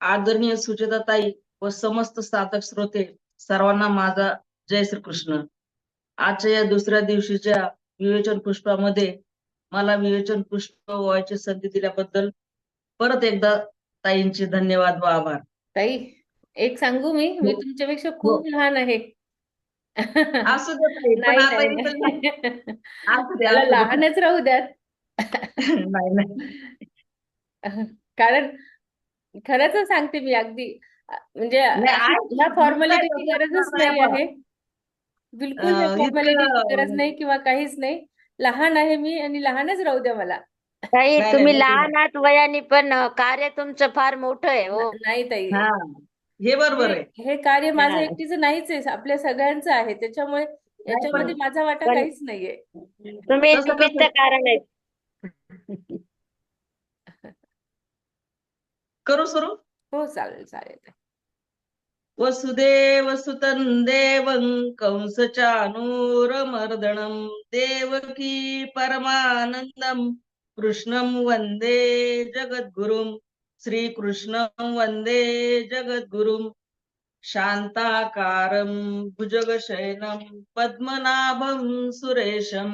आदरणीय सुचेताताई व समस्त साधक श्रोते सर्वांना माझा जय श्रीकृष्ण. आजच्या या दुसऱ्या दिवशीच्या विवेचन पुष्पामध्ये मला विवेचन पुष्प व्हायची संधी दिल्याबद्दल परत एकदा ताईंचे धन्यवाद व आभार. ताई, एक सांगू मी हो, तुमच्यापेक्षा हो. खूप लहान आहे. असू द्या ताई, पण नाही आता नाही इथं नाही, असू द्या मला असू द्या. लहानच राहू द्यात. नाही नाही. कारण खरंच सांगते मी अगदी, म्हणजे नाही अशी ह्या आहे मुद्दा फॉर्मॅलिटीची गरजच नाही आपण आहे. बिलकुल ह्या फॉर्मॅलिटीची गरज इतकं नाही किंवा काहीच नाही. लहान आहे मी आणि लहानच राहू द्या मला. ताई, नाही नाही तुम्ही नाही लहान आहात वयाने, पण कार्य तुमचं फार मोठं आहे हो. नाही ताई, हा, हे हे बरोबर आहे. हे कार्य माझं हा. एकटीचं नाहीच आहे, आपल्या सगळ्यांचं आहे. त्याच्यामुळे नाही याच्यामध्ये पण माझा वाटा पण काहीच नाहीये. तुम्ही तसं निमित्त कसं कारण आहे. करू सुरू. हो, चालेल चालेल. वसुदेव सुतं देवं कंसचानूरमर्दनं देवकी परमानन्दं कृष्णं वन्दे जगद्गुरुं. श्रीकृष्णं वन्दे जगद्गुरुं. शान्ताकारं भुजगशयनं पद्मनाभं सुरेशं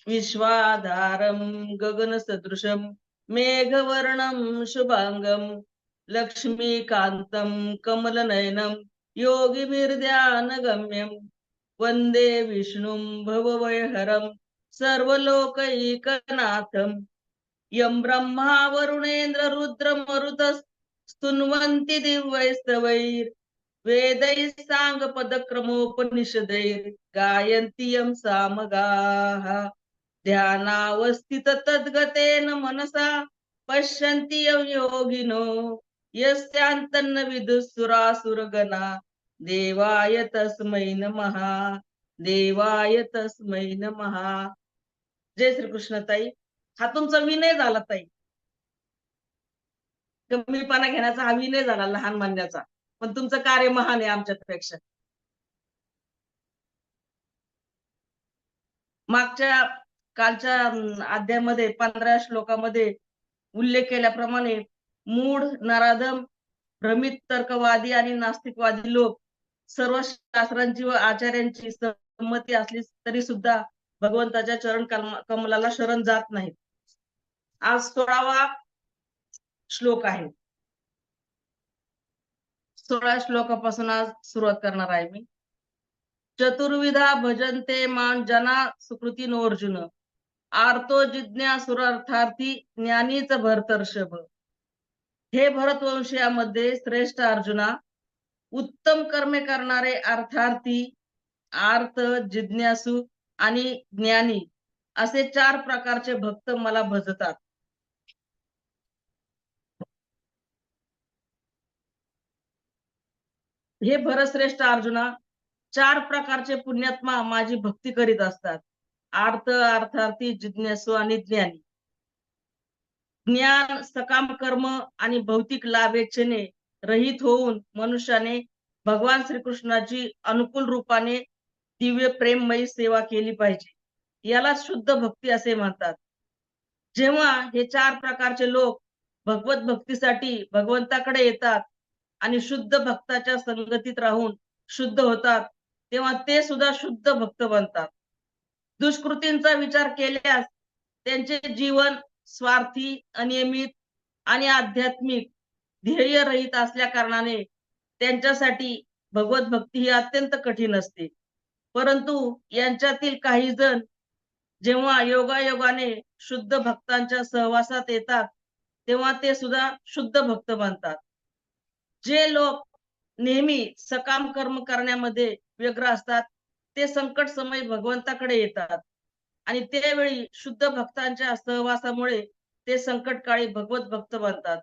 विश्वाधारं गगनसदृशं मेघवर्णं शुभांगं लक्ष्मीकान्तं कमलनयनं योगिभिर्ध्यानगम्यं वन्दे विष्णुं भवभयहरं सर्वलोकैकनाथं यं ब्रह्मा वरुणेन्द्र रुद्रमरुतः स्तुन्वन्ति दिव्यैस्तवैर् वेदैः साङ्गपदक्रमोपनिषदैर् गायन्ति यं सामगाः ध्यानावस्थित तद्गतेन मनसा पश्यन्ति यं योगिनो यस्यान्तन्न विदुःसुरासुरगणा देवाय तस्मै नमः. देवाय तस्मै नमः. जय श्रीकृष्ण ताई. हा तुमचा विनय झाला ताई. कमीपणा घेण्याचा हा विनय झाला, लहान मानण्याचा. पण तुमचं कार्य महान आहे आमच्यापेक्षा. मागच्या कालच्या अध्यायामध्ये 15 श्लोकामध्ये उल्लेख केल्याप्रमाणे मूढ, नराधम, भ्रमित, तर्कवादी आणि नास्तिकवादी लोक सर्व शास्त्रांची व आचार्यांची संमती असली तरी सुद्धा भगवंताच्या चरण कमलाला शरण जात नाहीत. आज 16वा श्लोक आहे. 16 श्लोकापासून आज सुरुवात करणार आहे मी. चतुर्विधा भजन्ते मां जना सुकृतीनो अर्जुन आर्तो जिज्ञासुरार्थार्थी ज्ञानीच भरतर्षभ. हे भरतवंशीयामध्ये श्रेष्ठ अर्जुना, उत्तम कर्मे करणारे अर्थार्थी, आर्त, जिज्ञासू आणि ज्ञानी असे 4 प्रकारचे भक्त मला भजतात. हे भरतश्रेष्ठ अर्जुना, 4 प्रकारचे पुण्यात्मा माझी भक्ती करीत असतात. आर्त, अर्थार्थी, जिज्ञासू आणि ज्ञानी. ज्ञान, सकाम कर्म आणि भौतिक लाभेच्छेने रहित होऊन मनुष्याने भगवान श्रीकृष्णाची अनुकूल रूपाने दिव्य प्रेममयी सेवा केली पाहिजे. याला शुद्ध भक्ती असे म्हणतात. जेव्हा हे 4 प्रकारचे लोक भगवत भक्तीसाठी भगवंताकडे येतात आणि शुद्ध भक्ताच्या संगतीत राहून शुद्ध होतात, तेव्हा ते सुद्धा शुद्ध भक्त बनतात. दुष्कृतींचा विचार केल्यास त्यांचे जीवन स्वार्थी, अनियमित आणि आध्यात्मिक ध्येय रहित असल्या कारणाने त्यांच्यासाठी भगवत भक्ती ही अत्यंत कठीण असते. परंतु यांच्यातील काही जण जेव्हा योगायोगाने शुद्ध भक्तांच्या सहवासात येतात, तेव्हा ते सुद्धा शुद्ध भक्त बनतात. जे लोक नेहमी सकाम कर्म करण्यामध्ये व्यग्र असतात, ते संकट समय भगवंताकडे येतात आणि त्यावेळी शुद्ध भक्तांच्या सहवासामुळे ते संकटकाळी भगवत भक्त बनतात.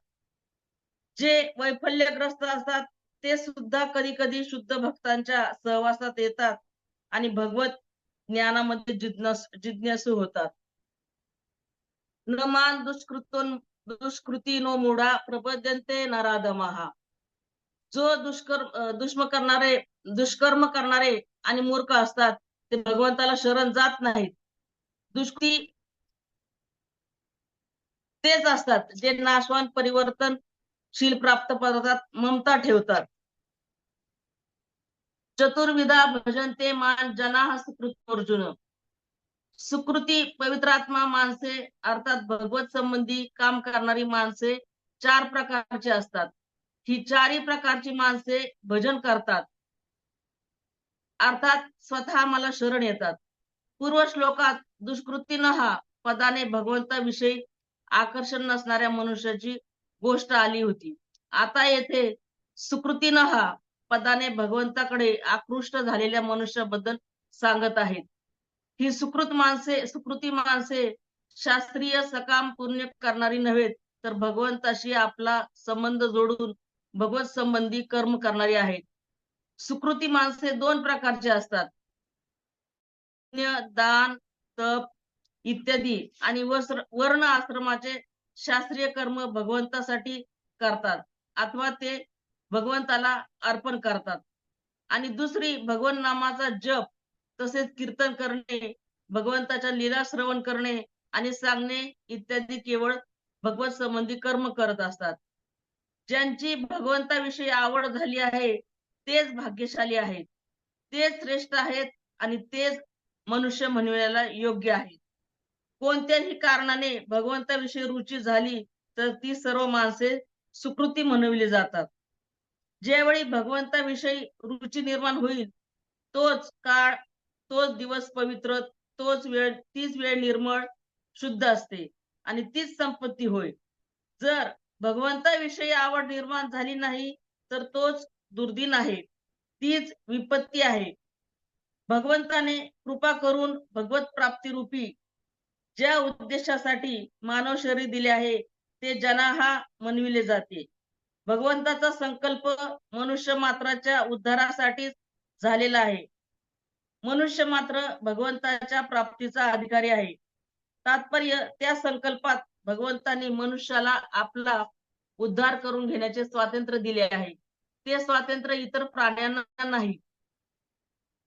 जे वैफल्यग्रस्त असतात, ते सुद्धा कधी कधी शुद्ध भक्तांच्या सहवासात येतात आणि भगवत ज्ञानामध्ये जिज्ञासू होतात. न मान दुष्कृती नो मुडा प्रपद्यन्ते नराधमः. जो दुष्कर्म करणारे आणि मूर्ख असतात, ते भगवंताला शरण जात नाहीत. दुष्कृती तेच असतात जे नाशवान, परिवर्तन शील प्राप्त पदार्थात ममता ठेवतात. चतुर्विधा भजनते मान जना सुकृत अर्जुन. सुकृती पवित्रात्मा माणसे अर्थात भगवत संबंधी काम करणारी माणसे 4 प्रकारची असतात. ही 4ही प्रकारची माणसे भजन करतात, अर्थात स्वतः मला शरण येतात. पूर्व श्लोकात दुष्कृतीनं हा पदाने भगवंताविषयी आकर्षण नसणाऱ्या मनुष्याची गोष्ट आली होती. आता येथे सुकृतीनं हा पदाने भगवंताकडे आकृष्ट झालेल्या मनुष्याबद्दल सांगत आहेत. ही सुकृती माणसे शास्त्रीय सकाम पुण्य करणारी नव्हे, तर भगवंताशी आपला संबंध जोडून भगवत संबंधी कर्म करणारी आहेत. सुकृती माणसे 2 प्रकारचे असतात. दान, तप इत्यादी आणि वर्ण आश्रमाचे शास्त्रीय कर्म भगवंतासाठी करतात अथवा ते भगवंताला अर्पण करतात. आणि दुसरी भगवन नामाचा जप तसेच कीर्तन करणे, भगवंताच्या लीला श्रवण करणे आणि सांगणे इत्यादी केवळ भगवत संबंधी कर्म करत असतात. ज्यांची भगवंताविषयी आवड झाली आहे तेच भाग्यशाली आहेत, तेच श्रेष्ठ आहेत आणि तेच मनुष्य म्हणण्याला योग्य आहेत. कोणत्याही कारणाने भगवंताविषयी रुची झाली तर ती सर्व माणसे सुकृती म्हणविली जातात. ज्यावेळी भगवंताविषयी रुची निर्माण होईल तोच काळ, तोच दिवस पवित्र, तीच वेळ निर्मळ शुद्ध असते आणि तीच संपत्ती होय. जर भगवंताविषयी आवड निर्माण झाली नाही तर तोच दुर्दिन आहे, तीच विपत्ती आहे. भगवंताने कृपा करून भगवत प्राप्ती रूपी ज्या उद्देशासाठी मानव शरीर दिले आहे ते जनाहा म्हणविले जाते. भगवंताचा संकल्प मनुष्य मात्राच्या उद्धारासाठीच झालेला आहे. मनुष्य मात्र भगवंताच्या प्राप्तीचा अधिकारी आहे. तात्पर्य त्या संकल्पात भगवंतांनी मनुष्याला आपला उद्धार करून घेण्याचे स्वातंत्र्य दिले आहे. ते स्वातंत्र्य इतर प्राण्यांना नाही.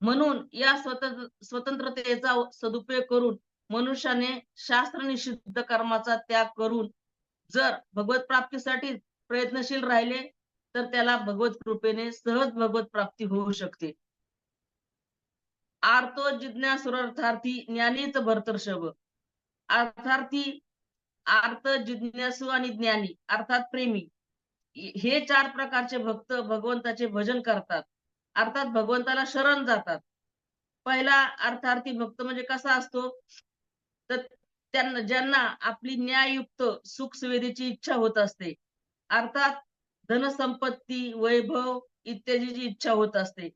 म्हणून या स्वतंत्रतेचा सदुपयोग करून मनुष्याने शास्त्र निषिद्ध कर्माचा त्याग करून जर भगवत प्राप्तीसाठी प्रयत्नशील राहिले तर त्याला भगवत कृपेने सहज भगवत प्राप्ती होऊ शकते. आर्तो जिज्ञासुरर्थार्थी ज्ञानीच भरतर्षभ. अर्थार्थी, आर्त, जिज्ञासू आणि ज्ञानी अर्थात प्रेमी हे 4 प्रकारचे भक्त भगवंताचे भजन करतात, अर्थात भगवंताला शरण जातात. पहिला अर्थार्थी भक्त म्हणजे कसा असतो तर ज्यांना आपली न्याययुक्त सुख सुविधेची इच्छा होत असते, अर्थात धनसंपत्ती, वैभव इत्यादीची इच्छा होत असते,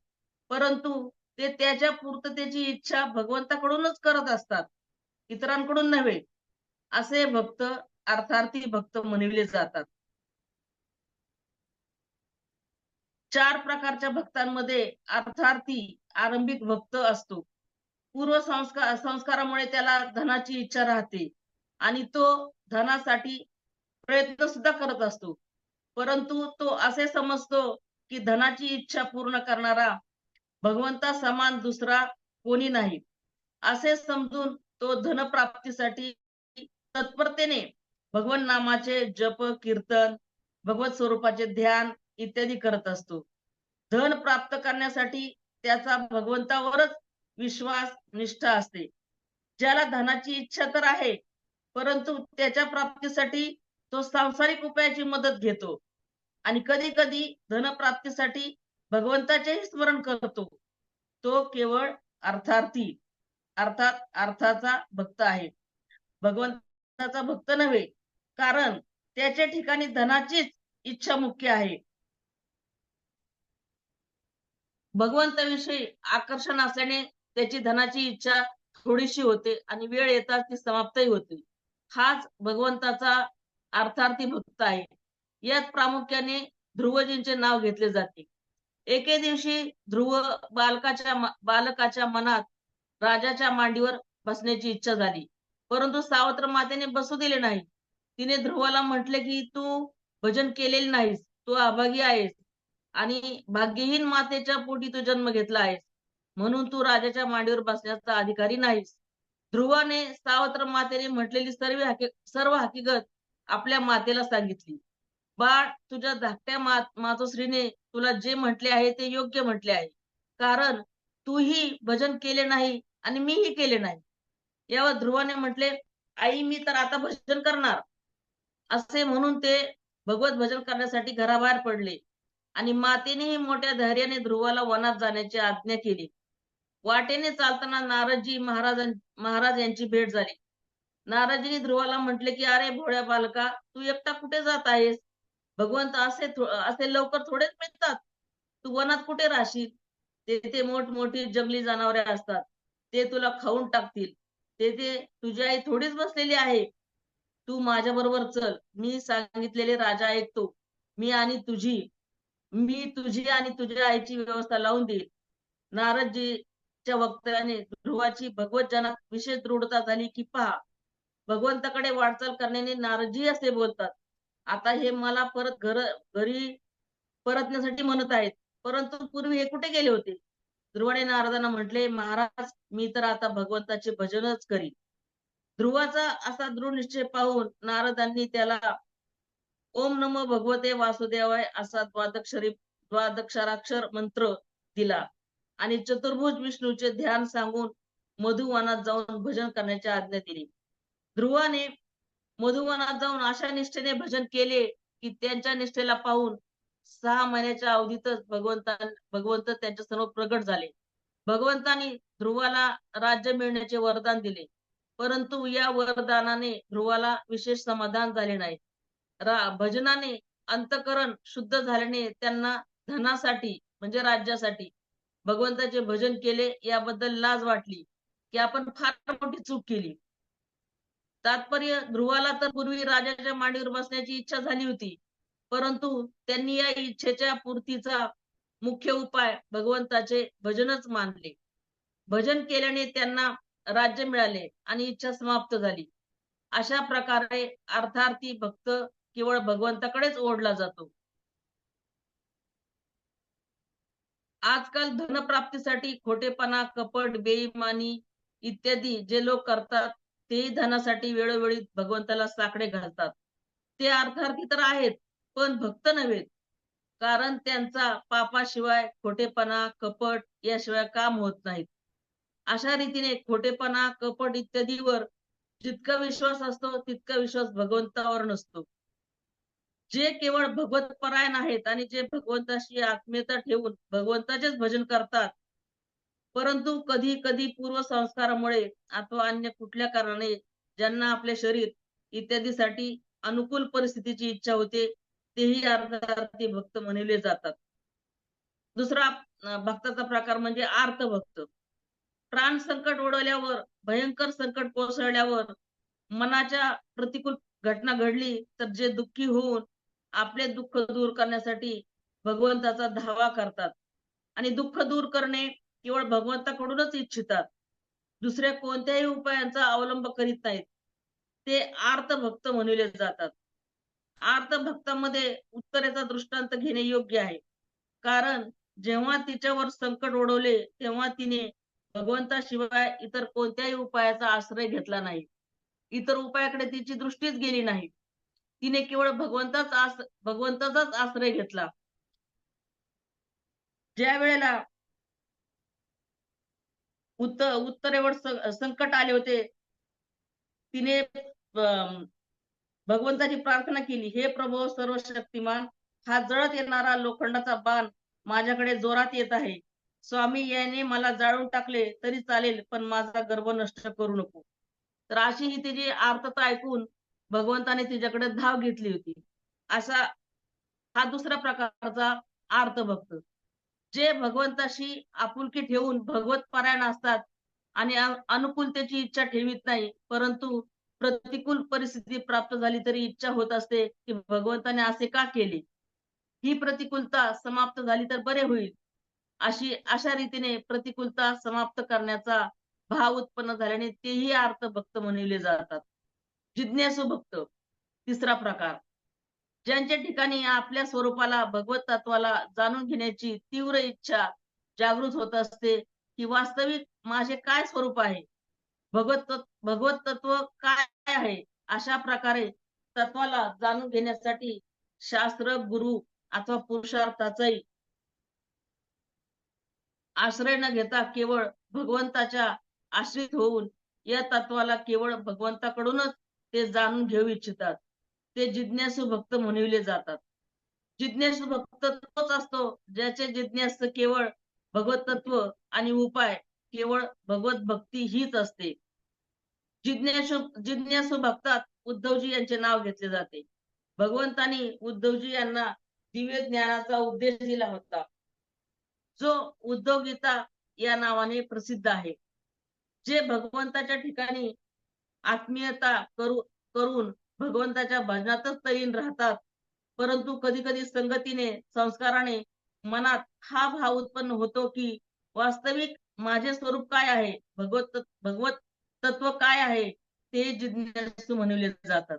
परंतु ते त्याच्या पूर्ततेची इच्छा भगवंताकडूनच करत असतात, इतरांकडून नव्हे. असे भक्त अर्थार्थी भक्त म्हणविले जातात. 4 प्रकारच्या भक्तांमध्ये अर्थार्थी आरंभिक भक्त असतो. पूर्व संस्कारामुळे त्याला धनाची इच्छा राहते आणि तो धनासाठी प्रयत्न सुद्धा करत असतो, परंतु तो असे समजतो की धनाची इच्छा पूर्ण करणारा भगवंता समान दुसरा कोणी नाही. असे समजून तो धनप्राप्तीसाठी तत्परतेने भगवन नामाचे जप, कीर्तन, भगवत स्वरूपाचे ध्यान इत्यादी करत असतो. धन प्राप्त करण्यासाठी त्याचा भगवंतावरच विश्वास, निष्ठा असते. ज्याला धनाची इच्छा तर आहे, परंतु त्याच्या प्राप्तीसाठी तो सांसारिक उपायाची मदत घेतो आणि कधी कधी धनप्राप्तीसाठी भगवंताचेही स्मरण करतो. तो केवळ अर्थार्थी अर्थात अर्थाचा भक्त आहे, भगवंताचा भक्त नव्हे, कारण त्याच्या ठिकाणी धनाचीच इच्छा मुख्य आहे. भगवंताविषयी आकर्षण असल्याने त्याची धनाची इच्छा थोडीशी होते आणि वेळ येताच ती समाप्तही होते. हाच भगवंताचा अर्थार्थी भक्त आहे. यात प्रामुख्याने ध्रुवजींचे नाव घेतले जाते. एके दिवशी ध्रुव बालकाच्या मनात राजाच्या मांडीवर बसण्याची इच्छा झाली, परंतु सावत्र मातेने बसू दिले नाही. तिने ध्रुवाला म्हटले की तू भजन केलेले नाहीस, तू अभागी आहेस आणि भाग्यहीन मातेच्या पोटी तू जन्म घेतला आहेस, म्हणून तू राजाच्या मांडीवर बसण्याचा अधिकारी नाहीस. ध्रुवाने सावत्र मातेने म्हटलेली सर्व हकीकत आपल्या मातेला सांगितली. बाळ, तुझ्या धाकट्या मातोश्रीने तुला जे म्हटले आहे ते योग्य म्हटले आहे. कारण तूही भजन केले नाही आणि मीही केले नाही. यावर ध्रुवाने म्हटले, आई मी तर आता भजन करणार. असे म्हणून ते भगवत भजन करण्यासाठी घराबाहेर पडले आणि मातेनेही मोठ्या धैर्याने ध्रुवाला वनात जाण्याची आज्ञा केली. वाटेने चालताना नारदजी महाराज यांची भेट झाली. नारदजींनी ध्रुवाला म्हटले की अरे भोळ्या बालका, तू एकटा कुठे जात आहेस? भगवंत असे लवकर थोडेच मिळतात. तू वनात कुठे राहशील? तेथे मोठमोठी जंगली जनावरे असतात. ते तुला खाऊन टाकतील. तेथे तुझी आई थोडीच बसलेली आहे. तू माझ्या बरोबर चल. मी सांगितलेले राजा ऐकतो. मी तुझी आणि तुझ्या आईची व्यवस्था लावून देईल. नारदजीच्या वक्तव्याने ध्रुवाची भगवत जनात विशेष दृढता झाली की पहा, भगवंताकडे वाटचाल करण्याने नारदजी असे बोलतात. आता हे मला परत घरी परतण्यासाठी म्हणत आहेत. परंतु पूर्वी हे कुठे गेले होते? ध्रुवाने नारदांना म्हटले, महाराज मी तर आता भगवंताचे भजनच करीन. ध्रुवाचा असा दृढ निश्चय पाहून नारदांनी त्याला ओम नमो भगवते वासुदेवाय असा द्वादक्षराक्षर मंत्र दिला आणि चतुर्भुज विष्णूचे ध्यान सांगून मधुवनात जाऊन भजन करण्याची आज्ञा दिली. ध्रुवाने मधुवनात जाऊन अशा निष्ठेने भजन केले की त्यांच्या निष्ठेला पाहून 6 महिन्याच्या अवधीतच भगवंत त्यांच्या समोर प्रगट झाले. भगवंतांनी ध्रुवाला राज्य मिळण्याचे वरदान दिले. परंतु या वरदानाने ध्रुवाला विशेष समाधान झाले नाही. भजनाने अंतःकरण शुद्ध झाल्याने त्यांना धनासाठी म्हणजे राज्यासाठी भगवंताचे भजन केले याबद्दल लाज वाटली की आपण फार मोठी चूक केली. तात्पर्य, ध्रुवाला तर पूर्वी राजाच्या मांडीवर बसण्याची इच्छा झाली होती. परंतु त्यांनी या इच्छेच्या पूर्तीचा मुख्य उपाय भगवंताचे भजनच मानले. भजन केल्याने त्यांना राज्य मिळाले आणि इच्छा समाप्त झाली. अशा प्रकारे अर्थार्थी भक्त केवळ भगवंताकडेच ओढला जातो. आजकाल धनप्राप्तीसाठी खोटेपणा, कपट, बेईमानी इत्यादी जे लोक करतात तेही धनासाठी वेळोवेळी भगवंताला साकडे घालतात. ते अर्थार्थी तर आहेत पण भक्त नव्हेत. कारण त्यांचा पापाशिवाय खोटेपणा, कपट याशिवाय काम होत नाहीत. अशा रीतीने खोटेपणा, कपट इत्यादीवर जितका विश्वास असतो तितका विश्वास भगवंतावर नसतो. जे केवळ भगवत परायण आहेत आणि जे भगवंताशी आत्मीयता ठेवून भगवंताचेच भजन करतात, परंतु कधी कधी पूर्वसंस्कारामुळे अथवा अन्य कुठल्या कारणाने ज्यांना आपले शरीर इत्यादीसाठी अनुकूल परिस्थितीची इच्छा होते, तेही अर्थार्थी भक्त म्हणले जातात. दुसरा भक्ताचा प्रकार म्हणजे आर्त भक्त. प्राण संकट ओढवल्यावर, भयंकर संकट कोसळल्यावर, मनाच्या प्रतिकूल घटना घडली तर जे दुःखी होऊन आपले दुःख दूर करण्यासाठी भगवंताचा धावा करतात आणि दुःख दूर करणे केवळ भगवंताकडूनच इच्छितात. दुसऱ्या कोणत्याही उपायांचा अवलंब करीत नाहीत. ते आर्त भक्त म्हणले जातात. आर्त भक्तामध्ये उत्तरेचा दृष्टांत घेणे योग्य आहे. कारण जेव्हा तिच्यावर संकट ओढवले तेव्हा तिने भगवंताशिवाय इतर कोणत्याही उपायाचा आश्रय घेतला नाही. इतर उपायाकडे तिची दृष्टीच गेली नाही. तिने केवळ भगवंताचाच आश्रय घेतला. ज्या वेळेला उत्तरेवर संकट आले होते, तिने भगवंताची प्रार्थना केली, हे प्रभो सर्व शक्तिमान, हा जळत येणारा लोखंडाचा बाण माझ्याकडे जोरात येत आहे. स्वामी, याने मला जाळून टाकले तरी चालेल, पण माझा गर्भ नष्ट करू नको. तर अशी ही तिची आर्तता ऐकून भगवंताने तिच्याकडे धाव घेतली होती. असा हा दुसरा प्रकारचा आर्त भक्त, जे भगवंताशी आपुलकी ठेवून भगवत पारायण असतात आणि अनुकूलतेची इच्छा ठेवीत नाही. परंतु प्रतिकूल परिस्थिती प्राप्त झाली तरी इच्छा होत असते की भगवंताने असे का केले, ही प्रतिकूलता समाप्त झाली तर बरे होईल. अशा रीतीने प्रतिकूलता समाप्त करण्याचा भाव उत्पन्न झाल्याने तेही अर्थ भक्त म्हणले जातात. जिज्ञासू भक्त, तिसरा प्रकार, ज्यांच्या ठिकाणी आपल्या स्वरूपाला, भगवत तत्वाला जाणून घेण्याची तीव्र इच्छा जागृत होत असते की वास्तविक माझे काय स्वरूप आहे, भगवत तत्व काय आहे, अशा प्रकारे तत्वाला जाणून घेण्यासाठी शास्त्र, गुरु अथवा पुरुषार्थाचाही आश्रय न घेता केवळ भगवंताच्या आश्रित होऊन या तत्वाला केवळ भगवंताकडूनच ते जाणून घेऊ इच्छितात ते जिज्ञासू भक्त म्हणविले जातात. जिज्ञासू भक्त तोच असतो ज्याचे जिज्ञास केवळ भगवत तत्व आणि उपाय केवळ भगवत भक्ती हीच असते. जिज्ञासू भक्तात उद्धवजी यांचे नाव घेतले जाते. भगवंतानी उद्धवजी यांना दिव्य ज्ञानाचा उपदेश दिला होता, जो उद्धव गीता या नावाने प्रसिद्ध आहे. जे भगवंताच्या ठिकाणी आत्मीयता करून भगवंताच्या भजनातच तल्लीन राहतात, परंतु कधी कधी संगतीने संस्काराने मनात हा भाव उत्पन्न होतो की वास्तविक माझे स्वरूप काय आहे, भगवत तत्व काय आहे, ते जिज्ञासू म्हणले जातात.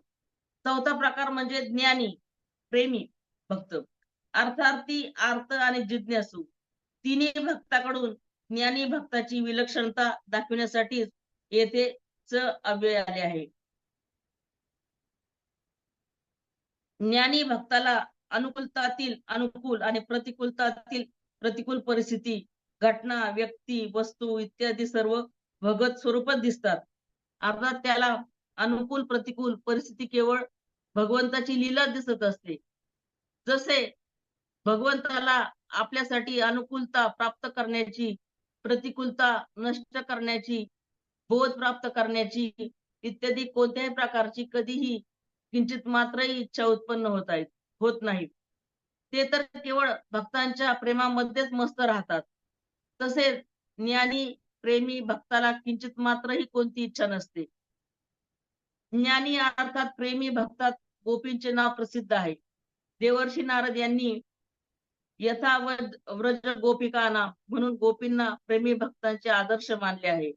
चौथा प्रकार म्हणजे ज्ञानी प्रेमी भक्त. अर्थार्थी, आर्त आणि जिज्ञासू तिन्ही भक्ताकडून ज्ञानी भक्ताची विलक्षणता दाखविण्यासाठीच येथे च अव्यय आले आहे. ज्ञानी भक्ताला अनुकूलतातील अनुकूल आणि प्रतिकूलतातील प्रतिकूल परिस्थिती, घटना, व्यक्ती, वस्तू इत्यादी सर्व भगवत स्वरूपच दिसतात. अर्थात त्याला अनुकूल प्रतिकूल परिस्थिती केवळ भगवंताची लीला दिसत असते. जसे भगवंताला आपल्यासाठी अनुकूलता प्राप्त करण्याची, प्रतिकूलता नष्ट करण्याची, बोध प्राप्त करण्याची इत्यादी कोणत्याही प्रकारची कधीही किंचित मात्रही इच्छा उत्पन्न होत नाही. ते तर केवळ भक्तांच्या प्रेमामध्येच मस्त राहतात. तसेच ज्ञानी प्रेमी भक्ताला किंचित मात्रही कोणती इच्छा नसते. ज्ञानी अर्थात प्रेमी भक्तात गोपींचे नाव प्रसिद्ध आहे. देवर्षी नारद यांनी यथावत व्रज गोपिकाना म्हणून गोपींना प्रेमी भक्तांचे आदर्श मानले आहे.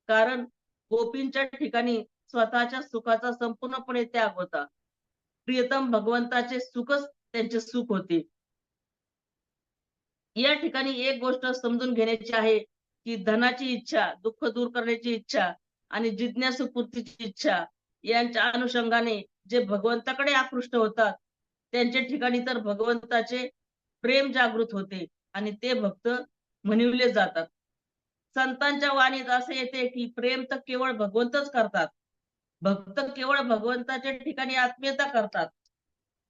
कारण गोपींच्या ठिकाणी स्वतःच्या सुखाचा संपूर्णपणे त्याग होता. प्रियतम भगवंताचे सुखच त्यांचे सुख होते. या ठिकाणी एक गोष्ट समजून घेण्याची आहे की धनाची इच्छा, दुःख दूर करण्याची इच्छा आणि जिज्ञासू पूर्तीची इच्छा यांच्या अनुषंगाने जे भगवंताकडे आकृष्ट होतात त्यांच्या ठिकाणी तर भगवंताचे प्रेम जागृत होते आणि ते भक्त म्हणविले जातात. संतांच्या वाणीत असे येते की प्रेम तर केवळ भगवंतच करतात. भक्त केवळ भगवंताच्या ठिकाणी आत्मीयता करतात.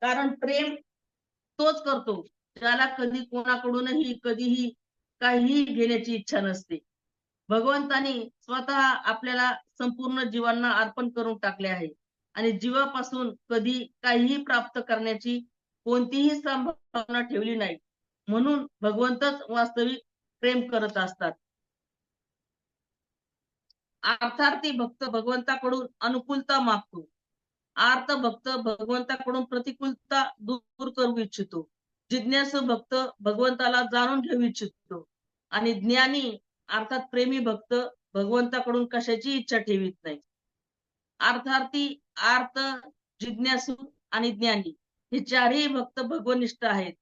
कारण प्रेम तोच करतो ज्याला कधी कोणाकडूनही कधीही काहीही घेण्याची इच्छा नसते. भगवंतानी स्वतः आपल्याला संपूर्ण जीवांना अर्पण करून टाकले आहे आणि जीवापासून कधी काहीही प्राप्त करण्याची कोणतीही संभावना ठेवली नाही. म्हणून भगवंतच वास्तविक प्रेम करत असतात. अर्थार्थी भक्त भगवंताकडून अनुकूलता मागतो. आर्त भक्त भगवंताकडून प्रतिकूलता दूर करू इच्छितो. जिज्ञासू भक्त भगवंताला जाणून घेऊ इच्छितो आणि ज्ञानी अर्थात प्रेमी भक्त भगवंताकडून कशाची इच्छा ठेवीत नाही. अर्थार्थी, आर्त, जिज्ञासू आणि ज्ञानी हे चारही भक्त भगवनिष्ठ आहेत.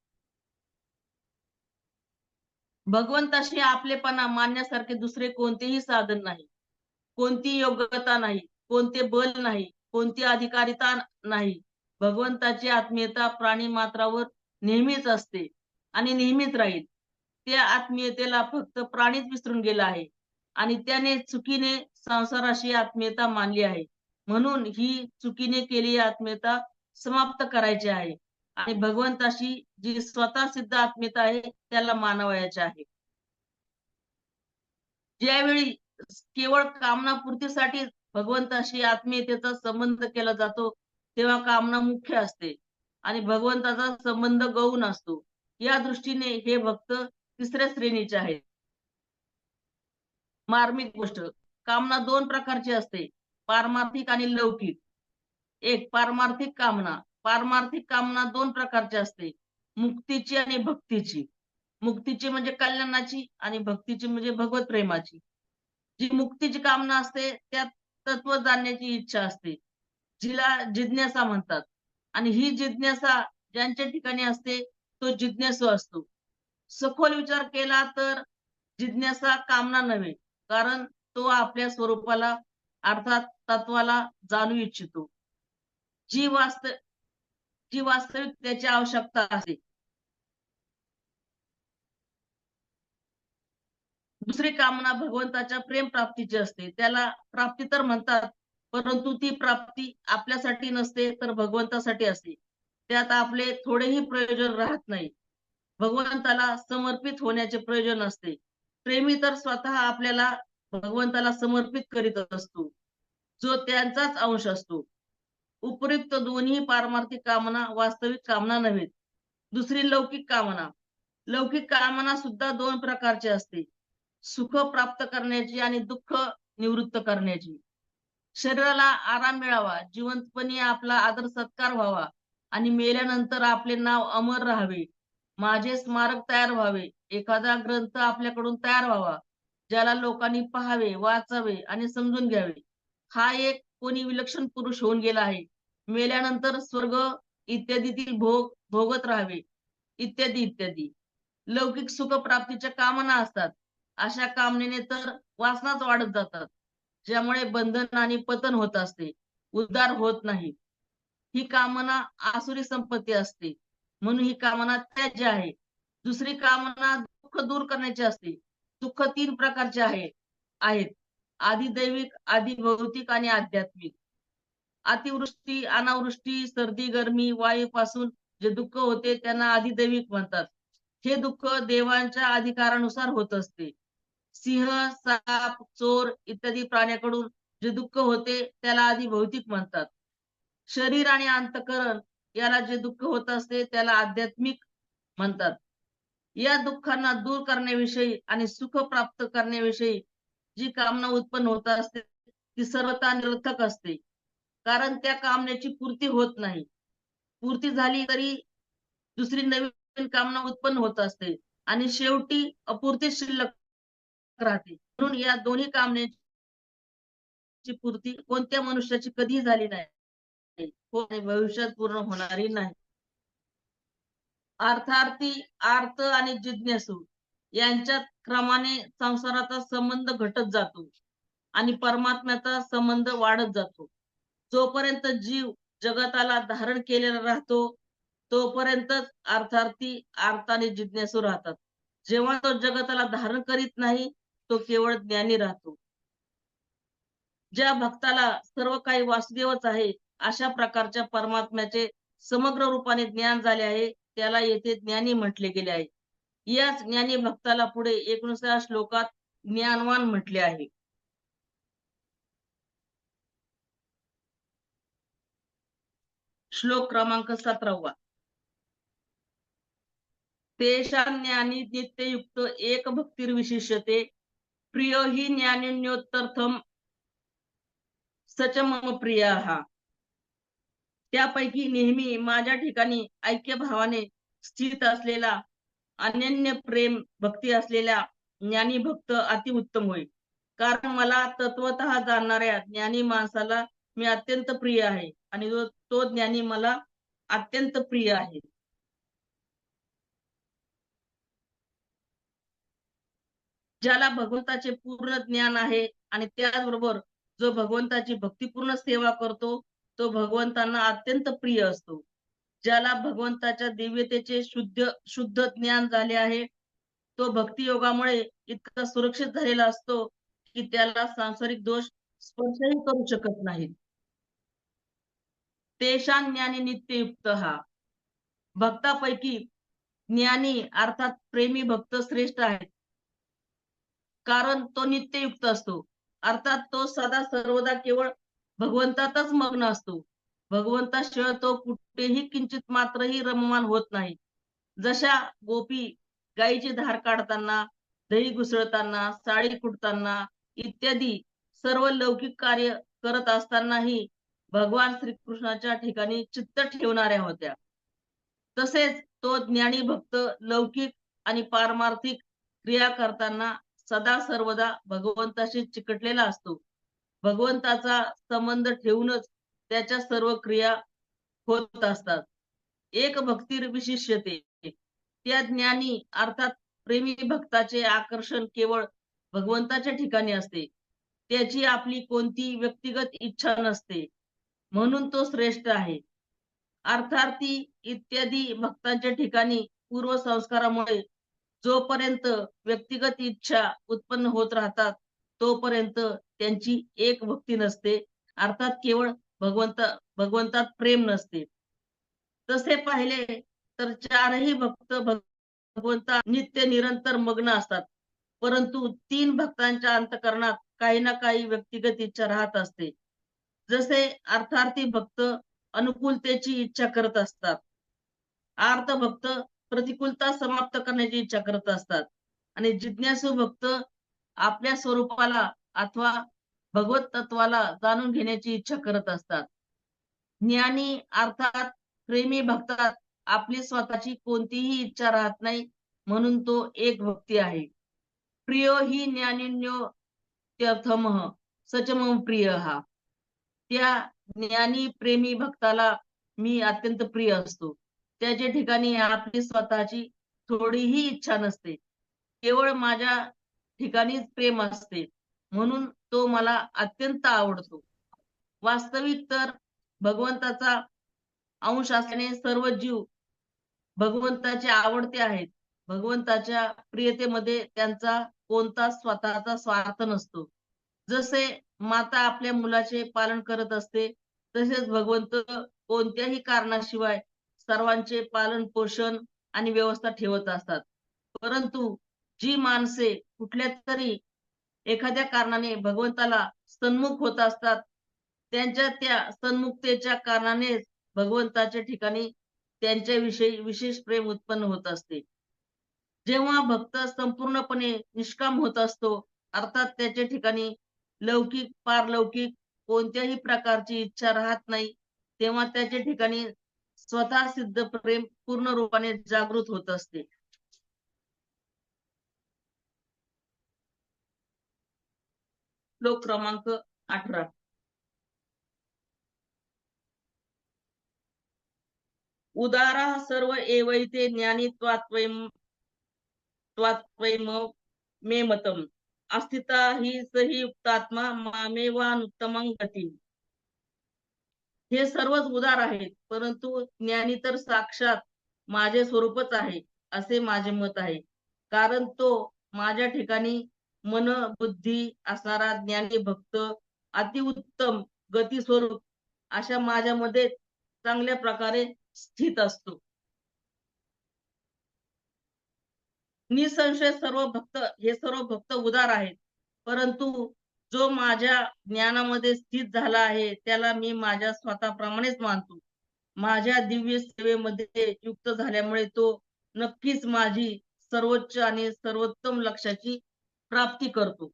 भगवंताशी आपलेपणा मानण्यासारखे दुसरे कोणतेही साधन नाही, कोणती योग्यता नाही, कोणते बल नाही, कोणती अधिकारिता नाही. भगवंताची आत्मीयता प्राणी मात्रावर नेहमीच असते आणि नेहमीच राहील. त्या आत्मीयतेला फक्त प्राणीच विसरून गेला आहे आणि त्याने चुकीने संसाराशी आत्मीयता मानली आहे. म्हणून ही चुकीने केलेली आत्मीयता समाप्त करायची आहे आणि भगवंताशी जी स्वतः सिद्ध आत्मीयता आहे त्याला मानवायचे आहे. ज्यावेळी केवळ कामनापूर्तीसाठी भगवंताशी आत्मीयतेचा संबंध केला जातो तेव्हा कामना मुख्य असते आणि भगवंताचा संबंध गौण असतो. या दृष्टीने हे भक्त तिसऱ्या श्रेणीचे आहेत. मार्मिक गोष्ट, कामना दोन प्रकारची असते, पारमार्थिक आणि लौकिक. एक पारमार्थिक कामना. पारमार्थिक कामना दोन प्रकारची असते, मुक्तीची आणि भक्तीची. मुक्तीची म्हणजे कल्याणाची आणि भक्तीची म्हणजे भगवत प्रेमाची. जी मुक्तीची कामना असते त्यात तत्व जाणण्याची इच्छा असते, जिला जिज्ञासा म्हणतात. आणि ही जिज्ञासा ज्यांच्या ठिकाणी असते तो जिज्ञासू असतो. सखोल विचार केला तर जिज्ञासा कामना नव्हे, कारण तो आपल्या स्वरूपाला अर्थात तत्वाला जाणू इच्छितो. जी जी वास्तविक त्याची आवश्यकता असते. दुसरी कामना भगवंताच्या प्रेम प्राप्तीची असते. त्याला प्राप्ती तर म्हणतात, परंतु ती प्राप्ती आपल्यासाठी नसते, तर भगवंतासाठी असते. त्यात आपले थोडेही प्रयोजन राहत नाही. भगवंताला समर्पित होण्याचे प्रयोजन असते. प्रेमी तर स्वतः आपल्याला भगवंताला समर्पित करीत असतो, जो त्यांचाच अंश असतो. उपयुक्त दोन्ही पारमार्थिक कामना वास्तविक कामना नव्हेत. दुसरी लौकिक कामना. लौकिक कामना सुद्धा दोन प्रकारची असते. सुख प्राप्त करण्याची आणि दुःख निवृत्त करण्याची. शरीराला आराम मिळावा, जिवंतपणी आपला आदर सत्कार व्हावा आणि मेल्यानंतर आपले नाव अमर राहावे, माझे स्मारक तयार व्हावे, एखादा ग्रंथ आपल्याकडून तयार व्हावा, ज्याला लोकांनी पाहावे, वाचावे आणि समजून घ्यावे. हा एक कोणी विलक्षण पुरुष होऊन गेला आहे. मेल्यानंतर स्वर्ग इत्यादीतील भोग भोगत राहावे, इत्यादी इत्यादी. लौकिक सुख प्राप्तीच्या कामना असतात. अशा कामनेने तर वासनाच वाढत जातात, ज्यामुळे बंधन आणि पतन होत असते, उद्धार होत नाही. ही कामना आसुरी संपत्ती असते, म्हणून ही कामना त्याज्य आहे. दुसरी कामना दुःख दूर करण्याची असते. दुःख तीन प्रकारचे आहेत. आधी दैविक, आधी भौतिक आणि आध्यात्मिक. अतिवृष्टी, अनावृष्टी, सर्दी, गरमी, वायूपासून जे दुःख होते त्यांना आधी दैविक म्हणतात. हे दुःख देवांच्या अधिकारानुसार होत असते. सिंह, साप, चोर इत्यादी प्राण्याकडून जे दुःख होते त्याला आधी भौतिक म्हणतात. शरीर आणि अंतःकरण याला जे दुःख होत असते त्याला आध्यात्मिक म्हणतात. या दुःखांना दूर करण्याविषयी आणि सुख प्राप्त करण्याविषयी जी कामना उत्पन्न होत असते ती सर्वथा निरर्थक असते, कारण त्या कामनेची पूर्ती होत नाही. पूर्ती झाली तरी दुसरी नवीन कामना उत्पन्न होत असते आणि शेवटी अपूर्ती शिल्लक राहते. म्हणून या दोन्ही कामनेची पूर्ती कोणत्या मनुष्याची कधीही झाली नाही, भविष्यात पूर्ण होणारी नाही. अर्थार्थी, अर्थ आणि जिज्ञासू यांच्यात क्रमाने संसाराचा संबंध घटत जातो आणि परमात्म्याचा संबंध वाढत जातो. जोपर्यंत जीव जगताला धारण केलेला राहतो तोपर्यंतच अर्थार्थी, अर्थ आणि जिज्ञासू राहतात. जेव्हा तो जगताला धारण करीत नाही तो केवळ ज्ञानी राहतो. ज्या भक्ताला सर्व काही वासुदेवच आहे अशा प्रकारच्या परमात्म्याचे समग्र रूपाने ज्ञान झाले आहे त्याला येथे ज्ञानी म्हटले गेले आहे. याच ज्ञानी भक्ताला पुढे 19व्या श्लोकात ज्ञानवान म्हटले आहे. श्लोक क्रमांक 17. तेषां ज्ञानी नित्ययुक्त एक भक्तिर्विशिष्यते प्रियो हि ज्ञानिन्योत्तर्थम सच मम प्रियाः. त्यापैकी नेहमी माझ्या ठिकाणी ऐक्य भावाने स्थित असलेला अनन्य प्रेम भक्ती असलेला ज्ञानी भक्त अतिउत्तम होय. कारण मला तत्वतः जाणणाऱ्या ज्ञानी माणसाला मी अत्यंत प्रिय आहे आणि तो ज्ञानी मला अत्यंत प्रिय आहे. ज्याला भगवंताचे पूर्ण ज्ञान आहे आणि त्याचबरोबर जो भगवंताची भक्तिपूर्ण सेवा करतो तो भगवंतांना अत्यंत प्रिय असतो. ज्याला भगवंताच्या दिव्यतेचे शुद्ध ज्ञान झाले आहे तो भक्तियोगामुळे इतका सुरक्षित झालेला असतो की त्याला सांसारिक दोष स्पर्शही करू शकत नाहीत. तेषां ज्ञानी नित्ययुक्त हा. भक्तापैकी ज्ञानी अर्थात प्रेमी भक्त श्रेष्ठ आहे, कारण तो नित्ययुक्त असतो. अर्थात तो सदा सर्वदा केवळ भगवंतातच मग्न असतो. भगवंताशिवाय तो कुठेही किंचित मात्रही रममान होत नाही. जशा गोपी गायीची धार काढताना, दही घुसळताना, साडी कुटताना इत्यादी सर्व लौकिक कार्य करत असतानाही भगवान श्रीकृष्णाच्या ठिकाणी चित्त ठेवणाऱ्या होत्या. तसेच तो ज्ञानी भक्त लौकिक आणि पारमार्थिक क्रिया करताना सदा सर्वदा भगवंताशी चिकटलेला असतो. भगवंताचा संबंध ठेवूनच त्याच्या सर्व क्रिया होत असतात. एक भक्तीर विशिष्यते. त्या ज्ञानी अर्थात प्रेमी भक्ताचे आकर्षण केवळ भगवंताच्या ठिकाणी असते. त्याची आपली कोणती व्यक्तिगत इच्छा नसते, म्हणून तो श्रेष्ठ आहे. अर्थार्थी इत्यादी भक्तांच्या ठिकाणी पूर्वसंस्कारामुळे जोपर्यंत व्यक्तिगत इच्छा उत्पन्न होत राहतात तोपर्यंत त्यांची एक भक्ती नसते, अर्थात केवळ भगवंतात प्रेम नसते. तसे पाहिले तर चारही भक्त भगवंता नित्य निरंतर मग्न असतात, परंतु तीन भक्तांच्या अंतःकरणात काही ना काही व्यक्तिगत इच्छा राहत असते. जसे अर्थार्थी भक्त अनुकूलतेची इच्छा करत असतात, आर्त भक्त प्रतिकूलता समाप्त करण्याची इच्छा करत असतात आणि जिज्ञासू भक्त आपल्या स्वरूपाला अथवा भगवत तत्वाला जाणून घेण्याची इच्छा करत असतात. ज्ञानी अर्थात प्रेमी भक्तात आपली स्वतःची कोणतीही इच्छा राहत नाही, म्हणून तो एक भक्ती आहे. प्रियो हि ज्ञानिन्यो त्यर्थमः सच मम प्रिय हा. त्या ज्ञानी प्रेमी भक्ताला मी अत्यंत प्रिय असतो. त्याच्या ठिकाणी आपली स्वतःची थोडीही इच्छा नसते, केवळ माझ्या ठिकाणीच प्रेम असते, म्हणून तो मला अत्यंत आवडतो. वास्तविक तर भगवंताचा अंश असल्याने सर्व जीव भगवंताचे आवडते आहेत. भगवंताच्या प्रियतेमध्ये त्यांचा कोणताच स्वतःचा स्वार्थ नसतो. जसे माता आपल्या मुलाचे पालन करत असते, तसेच भगवंत कोणत्याही कारणाशिवाय सर्वांचे पालन पोषण आणि व्यवस्था ठेवत असतात. परंतु जी माणसे कुठल्या तरी एखाद्या कारणाने भगवंताला सन्मुख होत असतात, त्यांच्या त्या सन्मुखतेच्या कारणानेच भगवंताच्या ठिकाणी त्यांच्याविषयी विशेष प्रेम उत्पन्न होत असते. जेव्हा भक्त संपूर्णपणे निष्काम होत असतो, अर्थात त्याच्या ठिकाणी लौकिक पारलौकिक कोणत्याही प्रकारची इच्छा राहत नाही, तेव्हा त्याच्या ठिकाणी स्वतः सिद्ध प्रेम पूर्ण रूपाने जागृत होत असते. श्लोक क्रमांक 18. उदारा सर्व एवैते ज्ञानी त्वात्वैम मे मतम अस्थिता हि सही युक्तात्मा मामेवानुत्तमं गती. हे सर्वच उदार आहेत, परंतु ज्ञानी तर साक्षात माझे स्वरूपच आहे असे माझे मत आहे. कारण तो माझ्या ठिकाणी मन बुद्धी असणारा ज्ञानी भक्त अतिउत्तम गती स्वरूप अशा माझ्यामध्ये चांगल्या प्रकारे स्थित असतो. निसंशय सर्व भक्त उदार आहेत, परंतु जो माझ्या ज्ञानामध्ये स्थित झाला आहे त्याला मी माझ्या स्वतःप्रमाणेच मानतो. माझ्या दिव्य सेवेमध्ये युक्त झाल्यामुळे तो नक्कीच माझी सर्वोच्च आणि सर्वोत्तम लक्ष्याची प्राप्ती करतो.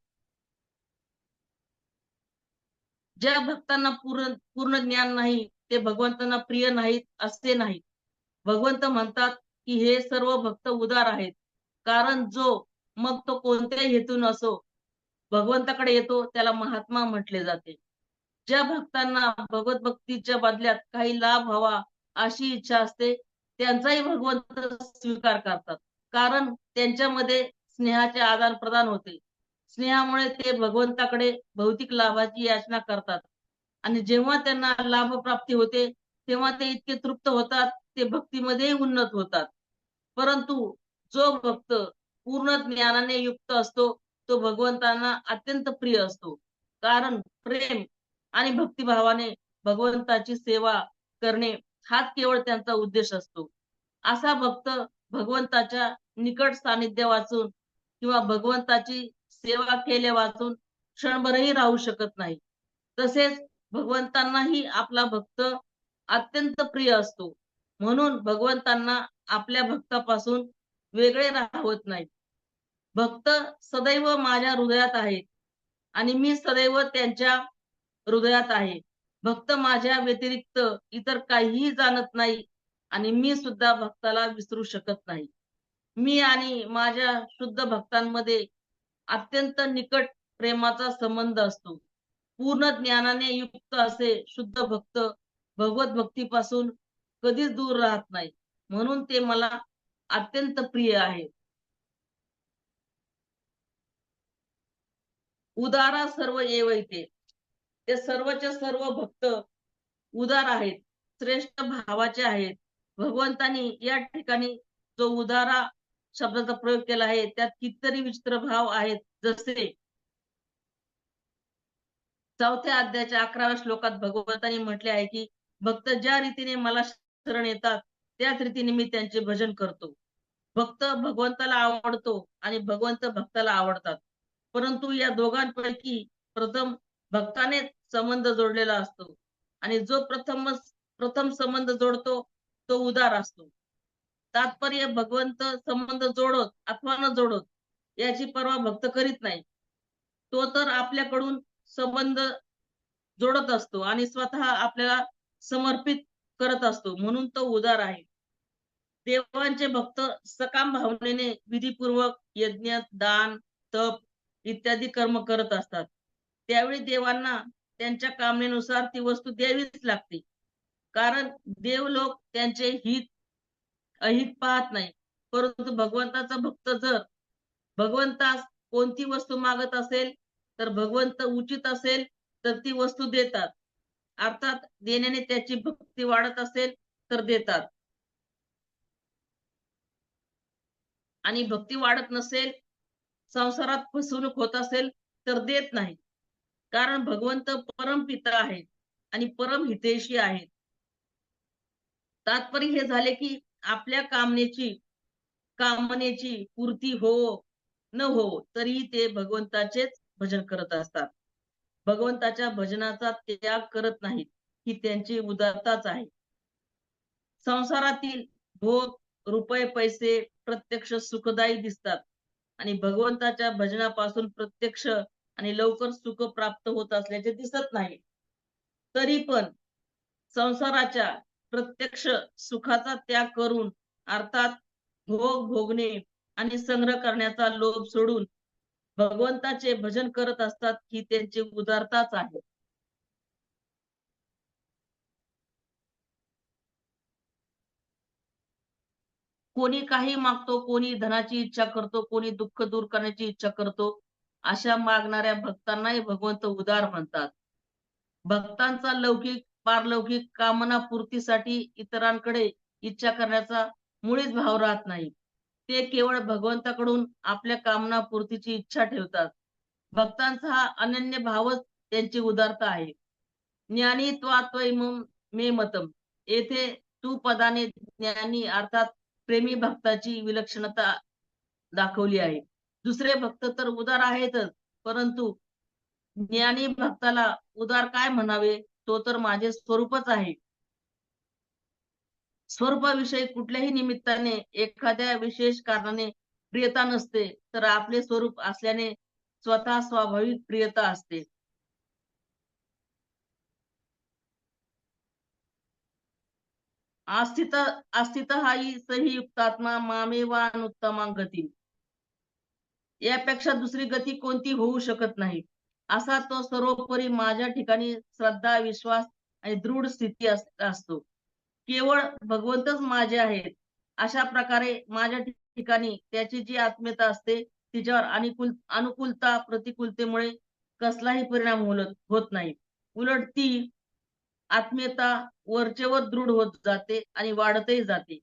ज्या भक्तांना पूर्ण ज्ञान नाही ते भगवंतांना प्रिय नाहीत असे नाही. भगवंत म्हणतात की हे सर्व भक्त उदार आहेत, कारण जो मग तो कोणत्याही हेतून असो भगवंताकडे येतो त्याला महात्मा म्हटले जाते. ज्या भक्तांना भगवत भक्तीच्या बदल्यात काही लाभ हवा अशी इच्छा असते, त्यांचाही भगवंत स्वीकार करतात, कारण त्यांच्यामध्ये स्नेहाचे आदान प्रदान होते. स्नेहामुळे ते भगवंताकडे भौतिक लाभाची याचना करतात आणि जेव्हा त्यांना लाभ प्राप्ती होते तेव्हा ते इतके तृप्त होतात, ते भक्तीमध्ये उन्नत होतात. परंतु जो भक्त पूर्ण ज्ञानाने युक्त असतो तो भगवंतांना अत्यंत प्रिय असतो, कारण प्रेम आणि भक्तिभावाने भगवंताची सेवा करणे हाच केवळ त्यांचा उद्देश असतो. असा भक्त भगवंताच्या निकट सानिध्य वाचून किंवा भगवंताची सेवा केल्या वाचून क्षणभरही राहू शकत नाही. तसेच भगवंतांनाही आपला भक्त अत्यंत प्रिय असतो, म्हणून भगवंतांना आपल्या भक्तापासून वेगळे राहत नाही. भक्त सदैव माझ्या हृदयात आहेत आणि मी सदैव त्यांच्या हृदयात आहे. भक्त माझ्या व्यतिरिक्त इतर काहीही जाणत नाही आणि मी सुद्धा भक्ताला विसरू शकत नाही. मी आणि माझ्या शुद्ध भक्तांमध्ये अत्यंत निकट प्रेमाचा संबंध असतो. पूर्ण ज्ञानाने युक्त असे शुद्ध भक्त भगवत भक्तीपासून कधीच दूर राहत नाही, म्हणून ते मला अत्यंत प्रिय आहे. उदारा सर्व एवैते, ते सर्वचे सर्व भक्त उदार आहेत. श्रेष्ठ भावाचे आहेत. भगवंतांनी या ठिकाणी जो उदारा शब्दाचा प्रयोग केला आहे त्यात कितीतरी विचित्र भाव आहेत. जसे 4थ्या अध्यायाच्या 11व्या श्लोकात भगवंतांनी म्हटले आहे की भक्त ज्या रीतीने मला शरण येतात त्याच रीतीने मी त्यांचे भजन करतो. भक्त भगवंताला आवडतो आणि भगवंत भक्ताला आवडतात. परंतु या दोघांपैकी प्रथम भक्ताने संबंध जोडलेला असतो आणि जो प्रथम संबंध जोडतो तो उदार असतो. तात्पर्य भगवंत संबंध जोडत अथवा न जोडत याची पर्वा भक्त करीत नाही. तो तर आपल्याकडून संबंध जोडत असतो आणि स्वतः आपल्याला समर्पित करत असतो, म्हणून तो उदार आहे. देवांचे भक्त सकाम भावनेने विधीपूर्वक यज्ञ, दान, तप इत्यादी कर्म करत असतात. त्यावेळी देवांना त्यांच्या कामनेनुसार ती वस्तू द्यावीच लागते. कारण देव लोक त्यांचे हित अहित पाहत नाही. परंतु भगवंताचा भक्त जर भगवंतास कोणती वस्तू मागत असेल तर भगवंत उचित असेल तर ती वस्तू देतात. अर्थात देण्याने त्याची भक्ती वाढत असेल तर देतात आणि भक्ती वाढत नसेल, संसारात फसवणूक होत असेल तर देत नाही. कारण भगवंत परमपिता आहेत आणि परम हितैषी आहेत. तात्पर्य हे झाले की आपल्या कामनेची पूर्ती हो न हो तरीही ते भगवंताचेच भजन करत असतात. भगवंताच्या भजनाचा त्याग करत नाहीत ही त्यांची उदारताच आहे. संसारातील भोग, रुपये, पैसे प्रत्यक्ष सुखदायी दिसतात आणि भगवंताच्या भजनापासून प्रत्यक्ष आणि लवकर सुख प्राप्त होत असल्याचे दिसत नाही. तरी पण संसाराच्या प्रत्यक्ष सुखाचा त्याग करून अर्थात भोग भोगणे आणि संग्रह करण्याचा लोभ सोडून भगवंताचे भजन करत असतात ही त्यांची उदारताच आहे. कोणी काही मागतो, कोणी धनाची इच्छा करतो, कोणी दुःख दूर करण्याची इच्छा करतो. अशा मागणाऱ्या भक्तांनाही भगवंत उदार म्हणतात. भक्तांचा लौकिक पारलौकिक कामना पूर्तीसाठी इतरांकडे इच्छा करण्याचा मुळीच भाव राहत नाही. ते केवळ भगवंताकडून आपल्या कामना पूर्तीची इच्छा ठेवतात. भक्तांचा हा अनन्य भावच त्यांची उदारता आहे. ज्ञानी त्वात्वैमं मे मतम. येथे तू पदाने ज्ञानी अर्थात प्रेमी भक्ताची विलक्षणता दाखवली आहे. दुसरे भक्त तर उदार आहेतच, परंतु ज्ञानी भक्ताला उदार काय म्हणावे, तो तर माझे स्वरूपच आहे. स्वरूपाविषयी कुठल्याही निमित्ताने एखाद्या विशेष कारणाने प्रियता नसते, तर आपले स्वरूप असल्याने स्वतः स्वाभाविक प्रियता असते. आस्थित हाई सही युक्तात्मा मामेवानुत्तमां गती. यापेक्षा दुसरी गती कोणती होऊ शकत नाही. असा तो सर्वोपरी माझ्या ठिकाणी श्रद्धा, विश्वास आणि दृढ स्थिती असतो. केवळ भगवंतच माझे आहेत अशा प्रकारे माझ्या ठिकाणी त्याची जी आत्मीयता असते तिच्यावर अनुकूलता प्रतिकूलतेमुळे कसलाही परिणाम होत नाही. उलट ती आत्मीयता वरचेवर दृढ होत जाते आणि वाढतही जाते.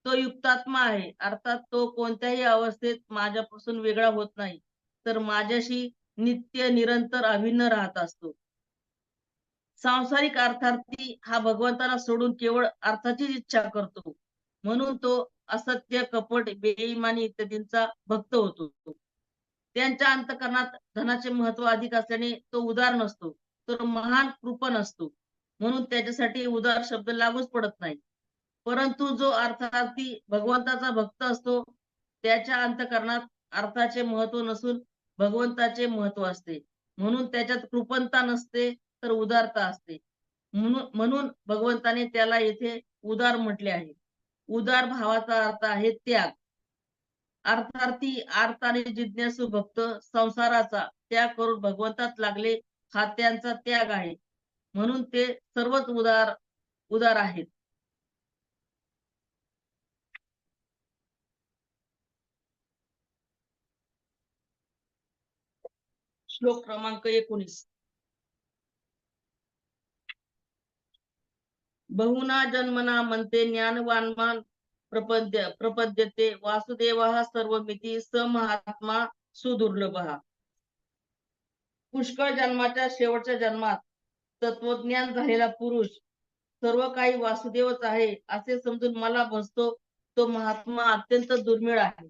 तो युक्तात्मा आहे, अर्थात तो कोणत्याही अवस्थेत माझ्यापासून वेगळा होत नाही, तर माझ्याशी नित्य निरंतर अभिन्न राहत असतो. सांसारिक अर्थार्थी हा भगवंताला सोडून केवळ अर्थाचीच इच्छा करतो, म्हणून तो असत्य, कपट, बेईमानी इत्यादींचा भक्त होतो. त्यांच्या अंतःकरणात धनाचे महत्व अधिक असल्याने तो उदार नसतो, तर महान कृपण असतो, म्हणून त्याच्यासाठी उदार शब्द लागूच पडत नाही. परंतु जो अर्थार्थी भगवंताचा भक्त असतो त्याच्या अंतःकरणात अर्थाचे महत्व नसून भगवंताचे महत्व असते, म्हणून त्याच्यात कृपणता नसते तर उदारता असते. म्हणून भगवंताने त्याला येथे उदार म्हटले आहे. उदार भावाचा अर्थ आहे त्याग. अर्थार्थी अर्थ आणि जिज्ञासू भक्त संसाराचा त्याग करून भगवंतात लागले हा त्यांचा त्याग आहे, म्हणून ते सर्वच उदार आहेत. श्लोक क्रमांक 19. बहुना जन्मना म्हणते ज्ञानवानमान प्रपद्यते वासुदेवः सर्वमिती स महात्मा सुदुर्लभः. पुष्कळ जन्माच्या शेवटच्या जन्मात तत्वज्ञान झालेला पुरुष सर्व काही वासुदेवच आहे असे समजून मला भजतो तो महात्मा अत्यंत दुर्मिळ आहे.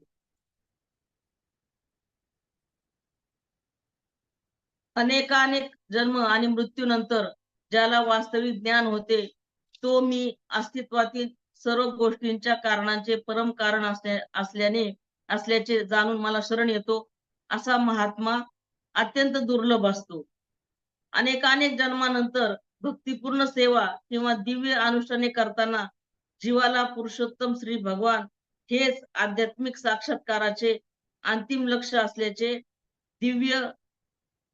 अनेकानेक जन्म आणि मृत्यूनंतर ज्याला वास्तविक ज्ञान होते तो मी अस्तित्वातील सर्व गोष्टींच्या कारणांचे परम कारण असल्याचे जाणून मला शरण येतो असा महात्मा अत्यंत दुर्लभ असतो. अनेकानेक जन्मानंतर भक्तिपूर्ण सेवा किंवा दिव्य अनुष्ठाने करताना जीवाला पुरुषोत्तम श्री भगवान हेच आध्यात्मिक साक्षात्काराचे अंतिम लक्ष्य असल्याचे दिव्य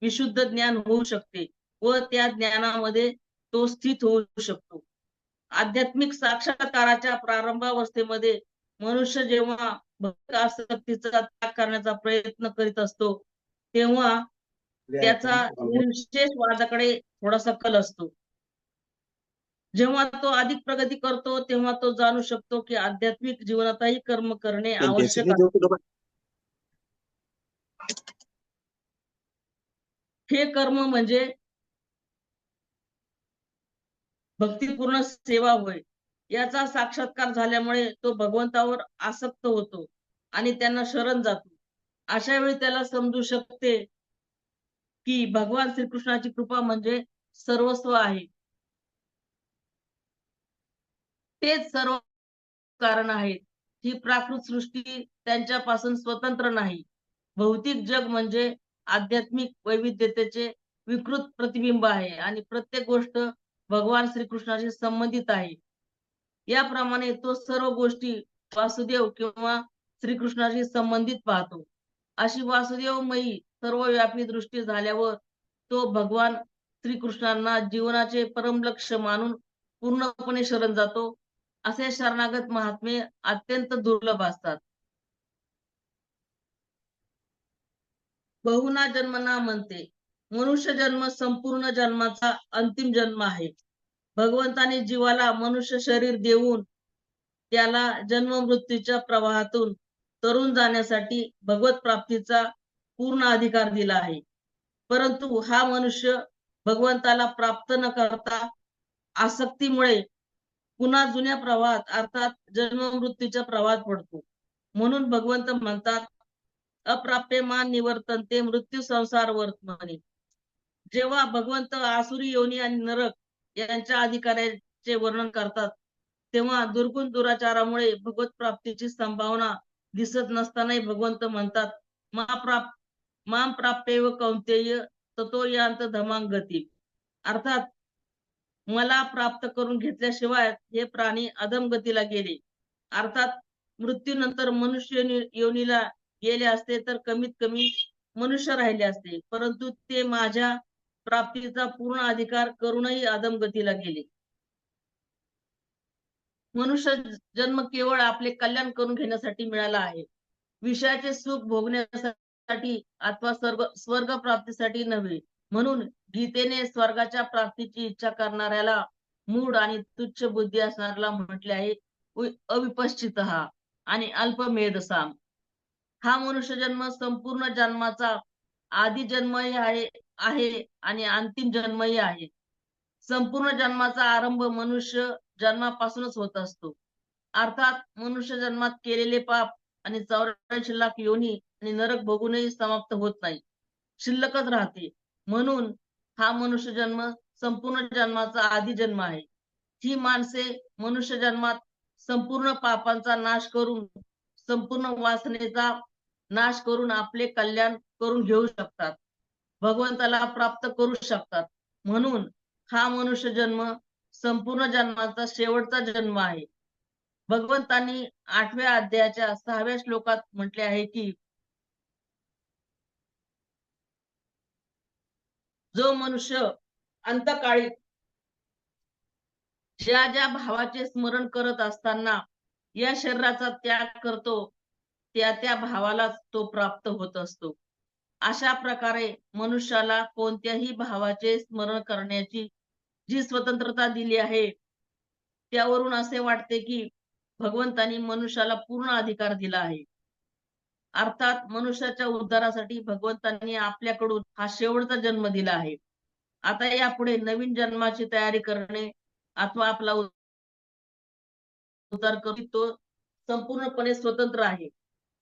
विशुद्ध ज्ञान होऊ शकते व त्या ज्ञानामध्ये तो स्थित होऊ शकतो. आध्यात्मिक साक्षात्काराच्या प्रारंभावस्थेमध्ये मनुष्य जेव्हा भौतिक आसक्तीचा त्याग करण्याचा प्रयत्न करीत असतो तेव्हा त्याचा निर्विशेषवादाकडे थोडासा कल असतो. जेव्हा तो अधिक प्रगती करतो तेव्हा तो जाणू शकतो की आध्यात्मिक जीवनातही कर्म करणे आवश्यक आहे. हे कर्म म्हणजे भक्तिपूर्ण सेवा होय. याचा साक्षात्कार झाल्यामुळे तो भगवंतावर आसक्त होतो आणि त्यांना शरण जातो. अशा वेळी त्याला समजू शकते की भगवान श्रीकृष्णाची कृपा म्हणजे सर्वस्व आहे. तेच सर्व कारण आहेत. ही प्राकृत सृष्टी त्यांच्यापासून स्वतंत्र नाही. भौतिक जग म्हणजे आध्यात्मिक वैविध्यतेचे विकृत प्रतिबिंब आहे आणि प्रत्येक गोष्ट भगवान श्रीकृष्णाशी संबंधित आहे. याप्रमाणे तो सर्व गोष्टी वासुदेव किंवा श्रीकृष्णाशी संबंधित पाहतो. अशी वासुदेवमयी सर्वव्यापी दृष्टी झाल्यावर तो भगवान श्रीकृष्णांना जीवनाचे परम लक्ष्य मानून पूर्णपणे शरण जातो. असे शरणागत महात्मे अत्यंत दुर्लभ असतात. बहुना जन्मना म्हणते मनुष्य जन्म संपूर्ण जन्माचा अंतिम जन्म आहे. भगवंताने जीवाला मनुष्य शरीर देऊन त्याला जन्म मृत्यूच्या प्रवाहातून तरुण जाण्यासाठी भगवत प्राप्तीचा पूर्ण अधिकार दिला आहे. परंतु हा मनुष्य भगवंताला प्राप्त न करता आसक्तीमुळे पुन्हा जुन्या प्रवाहात अर्थात जन्म मृत्यूच्या प्रवाहात पडतो. म्हणून भगवंत म्हणतात अप्राप्यमान निवर्तनते मृत्यू संसार वर्तमाने. जेव्हा भगवंत आसुरी योनी आणि नरक यांच्या अधिकाऱ्याचे वर्णन करतात तेव्हा दुर्गुण दुराचारामुळे भगवत प्राप्तीची संभावना दिसत नसतानाही भगवंत म्हणतात माम प्राप्येव कौंतेय ततो यांत धमांगती. अर्थात मला प्राप्त करून घेतल्याशिवाय हे प्राणी अधमगतीला गेले. अर्थात मृत्यूनंतर मनुष्य योनीला गेले असते तर कमीत कमी मनुष्य राहिले असते, परंतु ते माझ्या प्राप्तीचा पूर्ण अधिकार करूनही अधमगतीला गेले. मनुष्य जन्म केवळ आपले कल्याण करून घेण्यासाठी मिळाला आहे. विषयाचे सुख भोगण्यासाठी अथवा स्वर्ग प्राप्तीसाठी नव्हे. म्हणून गीतेने स्वर्गाच्या प्राप्तीची इच्छा करणाऱ्याला मूढ आणि तुच्छ बुद्धी असणाऱ्याला म्हटले आहे अविपश्चितः आणि अल्पमेधसाम. हा मनुष्य जन्म संपूर्ण जन्माचा आधी जन्मही आहे आणि अंतिम जन्मही आहे. संपूर्ण जन्माचा आरंभ मनुष्य जन्मापासूनच होत असतो. अर्थात मनुष्य जन्मात केलेले पाप आणि 84 लाख योनी आणि नरक भोगूनही समाप्त होत नाही, शिल्लकच राहते. म्हणून हा मनुष्य जन्म संपूर्ण जन्माचा आधी जन्म आहे. ही माणसे मनुष्य जन्मात संपूर्ण पापांचा नाश करून संपूर्ण वासनेचा नाश करून आपले कल्याण करून घेऊ शकतात, भगवंताला प्राप्त करू शकतात. म्हणून हा मनुष्य जन्म संपूर्ण जन्माचा शेवटचा जन्म आहे. भगवंतांनी 8व्या अध्यायाच्या 6व्या श्लोकात म्हटले आहे की जो मनुष्य अंतकाळी ज्या ज्या भावाचे स्मरण करत असताना या शरीराचा त्याग करतो त्या त्या भावालाच तो प्राप्त होत असतो. अशा प्रकारे मनुष्याला कोणत्याही भावाचे स्मरण करण्याची जी स्वतंत्रता दिली आहे त्यावरून असे वाटते की भगवंतानी मनुष्याला पूर्ण अधिकार दिला आहे. अर्थात मनुष्याच्या उद्धारासाठी भगवंतांनी आपल्याकडून हा शेवटचा जन्म दिला आहे. आता यापुढे नवीन जन्माची तयारी करणे अथवा आपला उद्धार करून तो संपूर्णपणे स्वतंत्र आहे.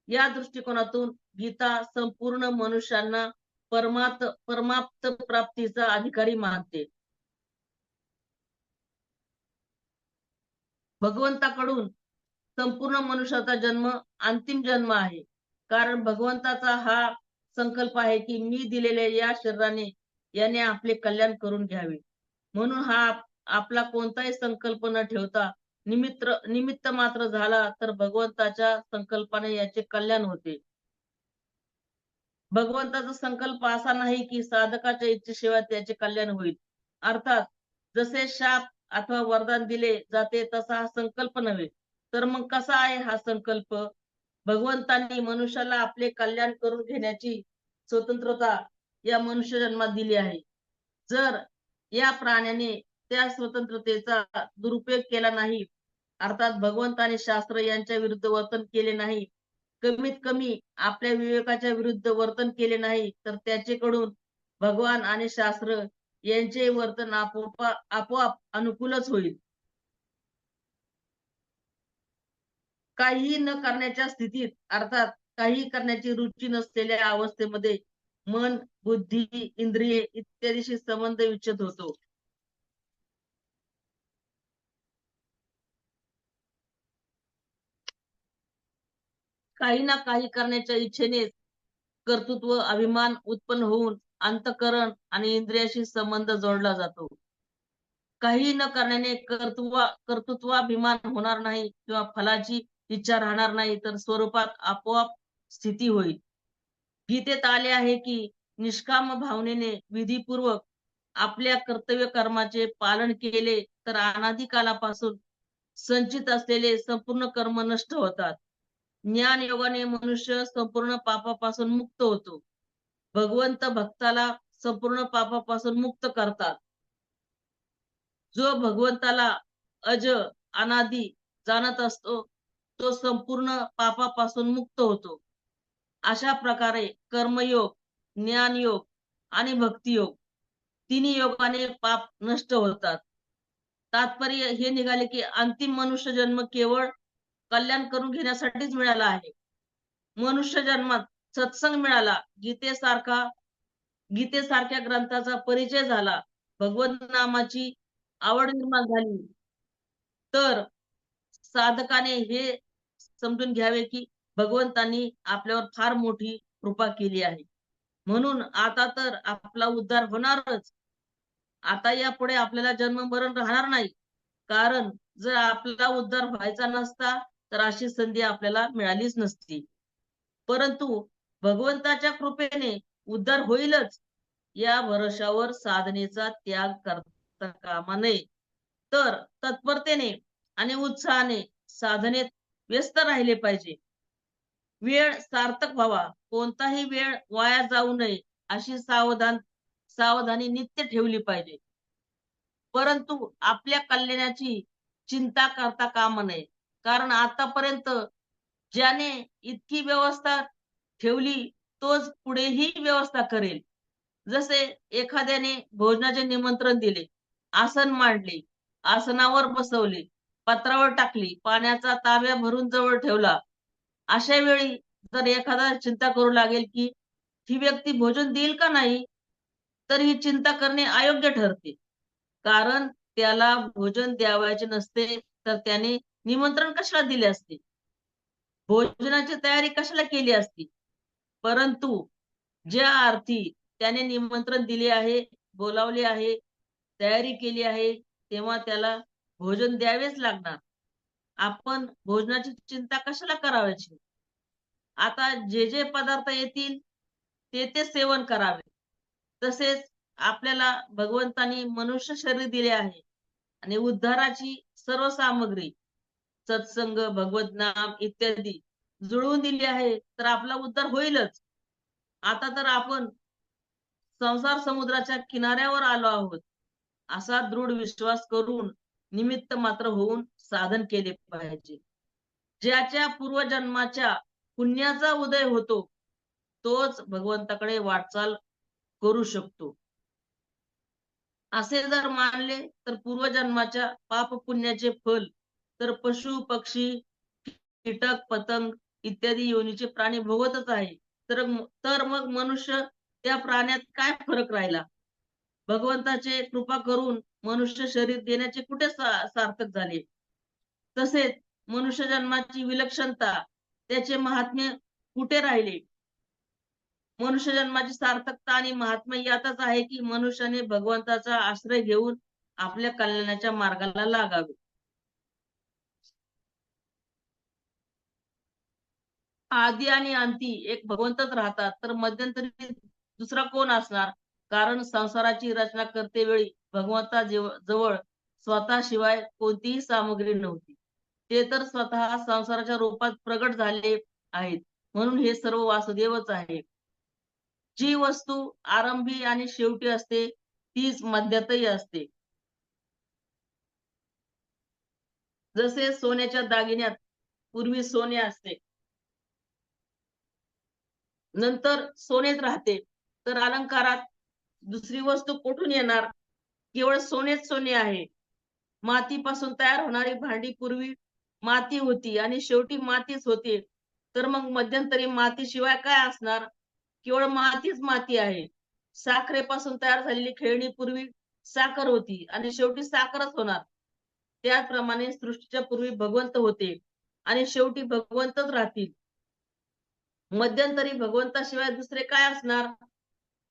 या दृष्टिकोनातून गीता संपूर्ण मनुष्यांना परमाप्त प्राप्तीचा अधिकारी मानते. भगवंताकडून संपूर्ण मनुष्याचा जन्म अंतिम जन्म आहे. कारण भगवंताचा हा संकल्प आहे की मी दिलेल्या या शरीराने याने आपले कल्याण करून घ्यावे. म्हणून हा आपला कोणताही संकल्प न ठेवता निमित्त मात्र झाला तर भगवंताच्या संकल्पाने याचे कल्याण होते. भगवंताचा संकल्प असा नाही की साधकाच्या इच्छेशिवाय त्याचे कल्याण होईल. अर्थात जसे शाप अथवा वरदान दिले जाते तसा हा संकल्प नव्हे. तर मग कसा आहे हा संकल्प? भगवंतांनी मनुष्याला आपले कल्याण करून घेण्याची स्वतंत्रता या मनुष्य जन्मात दिली आहे. जर या प्राण्याने त्या स्वतंत्रतेचा दुरुपयोग केला नाही, अर्थात भगवंत आणि शास्त्र यांच्या विरुद्ध वर्तन केले नाही, कमीत कमी आपल्या विवेकाच्या विरुद्ध वर्तन केले नाही, तर त्याचेकडून भगवान आणि शास्त्र यांचे वर्तन आपोआप अनुकूलच होईल. काहीही न करण्याच्या स्थितीत अर्थात काही करण्याची रुची नसलेल्या अवस्थेमध्ये मन, बुद्धी, इंद्रिये इत्यादीशी संबंध विच्छेद होतो. काही ना काही करण्याच्या इच्छेने कर्तृत्व अभिमान उत्पन्न होऊन अंतःकरण आणि इंद्रियाशी संबंध जोडला जातो. काही न करण्याने कर्तृत्वाभिमान होणार नाही किंवा फलाची इच्छा राहणार नाही, तर स्वरूपात आपोआप स्थिती होईल. गीतेत आले आहे की निष्काम भावनेने विधीपूर्वक आपल्या कर्तव्य कर्माचे पालन केले तर अनादी कालापासून संचित असलेले संपूर्ण कर्म नष्ट होतात. ज्ञान योगाने मनुष्य संपूर्ण पापापासून मुक्त होतो. भगवंत भक्ताला संपूर्ण पापापासून मुक्त करतात. जो भगवंताला अज अनादी जाणत असतो तो संपूर्ण पापापासून मुक्त होतो. अशा प्रकारे कर्मयोग, ज्ञानयोग आणि भक्तियोग तिन्ही योगाने पाप नष्ट होतात. तात्पर्य हे निघाले की अंतिम मनुष्य जन्म केवळ कल्याण करून घेण्यासाठीच मिळाला आहे. मनुष्य जन्मात सत्संग मिळाला, गीतेसारख्या ग्रंथाचा परिचय झाला, भगवंत नामाची आवड निर्माण झाली, तर साधकाने हे समजून घ्यावे की भगवंतांनी आपल्यावर फार मोठी कृपा केली आहे. म्हणून आता तर आपला उद्धार होणारच. आता यापुढे आपल्याला जन्म मरण राहणार नाही. कारण जर आपला उद्धार व्हायचा नसता तर अशी संधी आपल्याला मिळालीच नसती. परंतु भगवंताच्या कृपेने उद्धार होईलच या भरोशावर साधनेचा त्याग करता कामा नये. तर तत्परतेने आणि उत्साहाने साधनेत व्यस्त राहिले पाहिजे. वेळ सार्थक व्हावा, कोणताही वेळ वाया जाऊ नये अशी सावधानी नित्य ठेवली पाहिजे. परंतु आपल्या कल्याणाची चिंता करता कामा नये. कारण आतापर्यंत ज्याने इतकी व्यवस्था ठेवली तोच पुढेही व्यवस्था करेल. जसे एखाद्याने भोजनाचे निमंत्रण दिले, आसन मांडले, आसनावर बसवले, पत्रावर टाकली, पाण्याचा तांब्या भरून जवळ ठेवला. अशा वेळी जर एखादा चिंता करू लागेल की ही व्यक्ती भोजन देईल का नाही, तर ही चिंता करणे अयोग्य ठरते. कारण त्याला भोजन द्यावायचे नसते तर त्याने निमंत्रण कशाला दिले असते, भोजनाची तयारी कशाला केली असती. परंतु ज्या अर्थी त्याने निमंत्रण दिले आहे, बोलावले आहे, तयारी केली आहे, तेव्हा त्याला भोजन द्यावेच लागणार. आपण भोजनाची चिंता कशाला करायची. आता जे जे पदार्थ येतील ते सेवन करावे. तसेच आपल्याला भगवंतानी मनुष्य शरीर दिले आहे आणि उद्धाराची सर्व सामग्री सत्संग, भगवत नाम इत्यादी जुळवून दिली आहे, तर आपला उद्धार होईलच. आता तर आपण संसार समुद्राच्या किनाऱ्यावर आलो आहोत असा दृढ विश्वास करून निमित्त मात्र होऊन साधन केले पाहिजे. ज्याच्या पूर्वजन्माच्या पुण्याचा उदय होतो तोच भगवंताकडे वाटचाल करू शकतो. असे जर मानले तर पूर्वजन्माच्या पाप पुण्याचे फल तर पशु पक्षी कीटक पतंग इत्यादी योनीचे प्राणी भोगतच आहे. तर मग मनुष्य त्या प्राण्यात काय फरक राहिला? भगवंताचे कृपा करून मनुष्य शरीर देण्याचे कुठे सार्थक झाले? तसेच मनुष्य जन्माची विलक्षणता त्याचे महात्म्य कुठे राहिले? मनुष्य जन्माची सार्थकता आणि महात्म्य यातच आहे की मनुष्याने भगवंताचा आश्रय घेऊन आपल्या कल्याणाच्या मार्गाला लागावे. आदी आणि अंती एक भगवंतच राहतात तर मध्यंतरी दुसरा कोण असणार? कारण संसाराची रचना करतेवेळी भगवंता जवळ स्वतःशिवाय कोणतीही सामग्री नव्हती. ते तर स्वतः संसाराच्या रूपात प्रगट झाले आहेत. म्हणून हे सर्व वासुदेवच आहे. जी वस्तू आरंभी आणि शेवटी असते तीच मध्यातही असते. जसे सोन्याच्या दागिन्यात पूर्वी सोने असते नंतर सोनेच राहते, तर अलंकारात दुसरी वस्तू कुठून येणार? केवळ सोनेच सोने आहे. मातीपासून तयार होणारी भांडी पूर्वी माती होती आणि शेवटी मातीच होते, तर मग मध्यंतरी मातीशिवाय काय असणार? केवळ मातीच माती आहे. साखरेपासून तयार झालेली खेळणी पूर्वी साखर होती आणि शेवटी साखरच होणार. त्याचप्रमाणे सृष्टीच्या पूर्वी भगवंत होते आणि शेवटी भगवंतच राहतील. मध्यंतरी भगवंताशिवाय दुसरे काय असणार?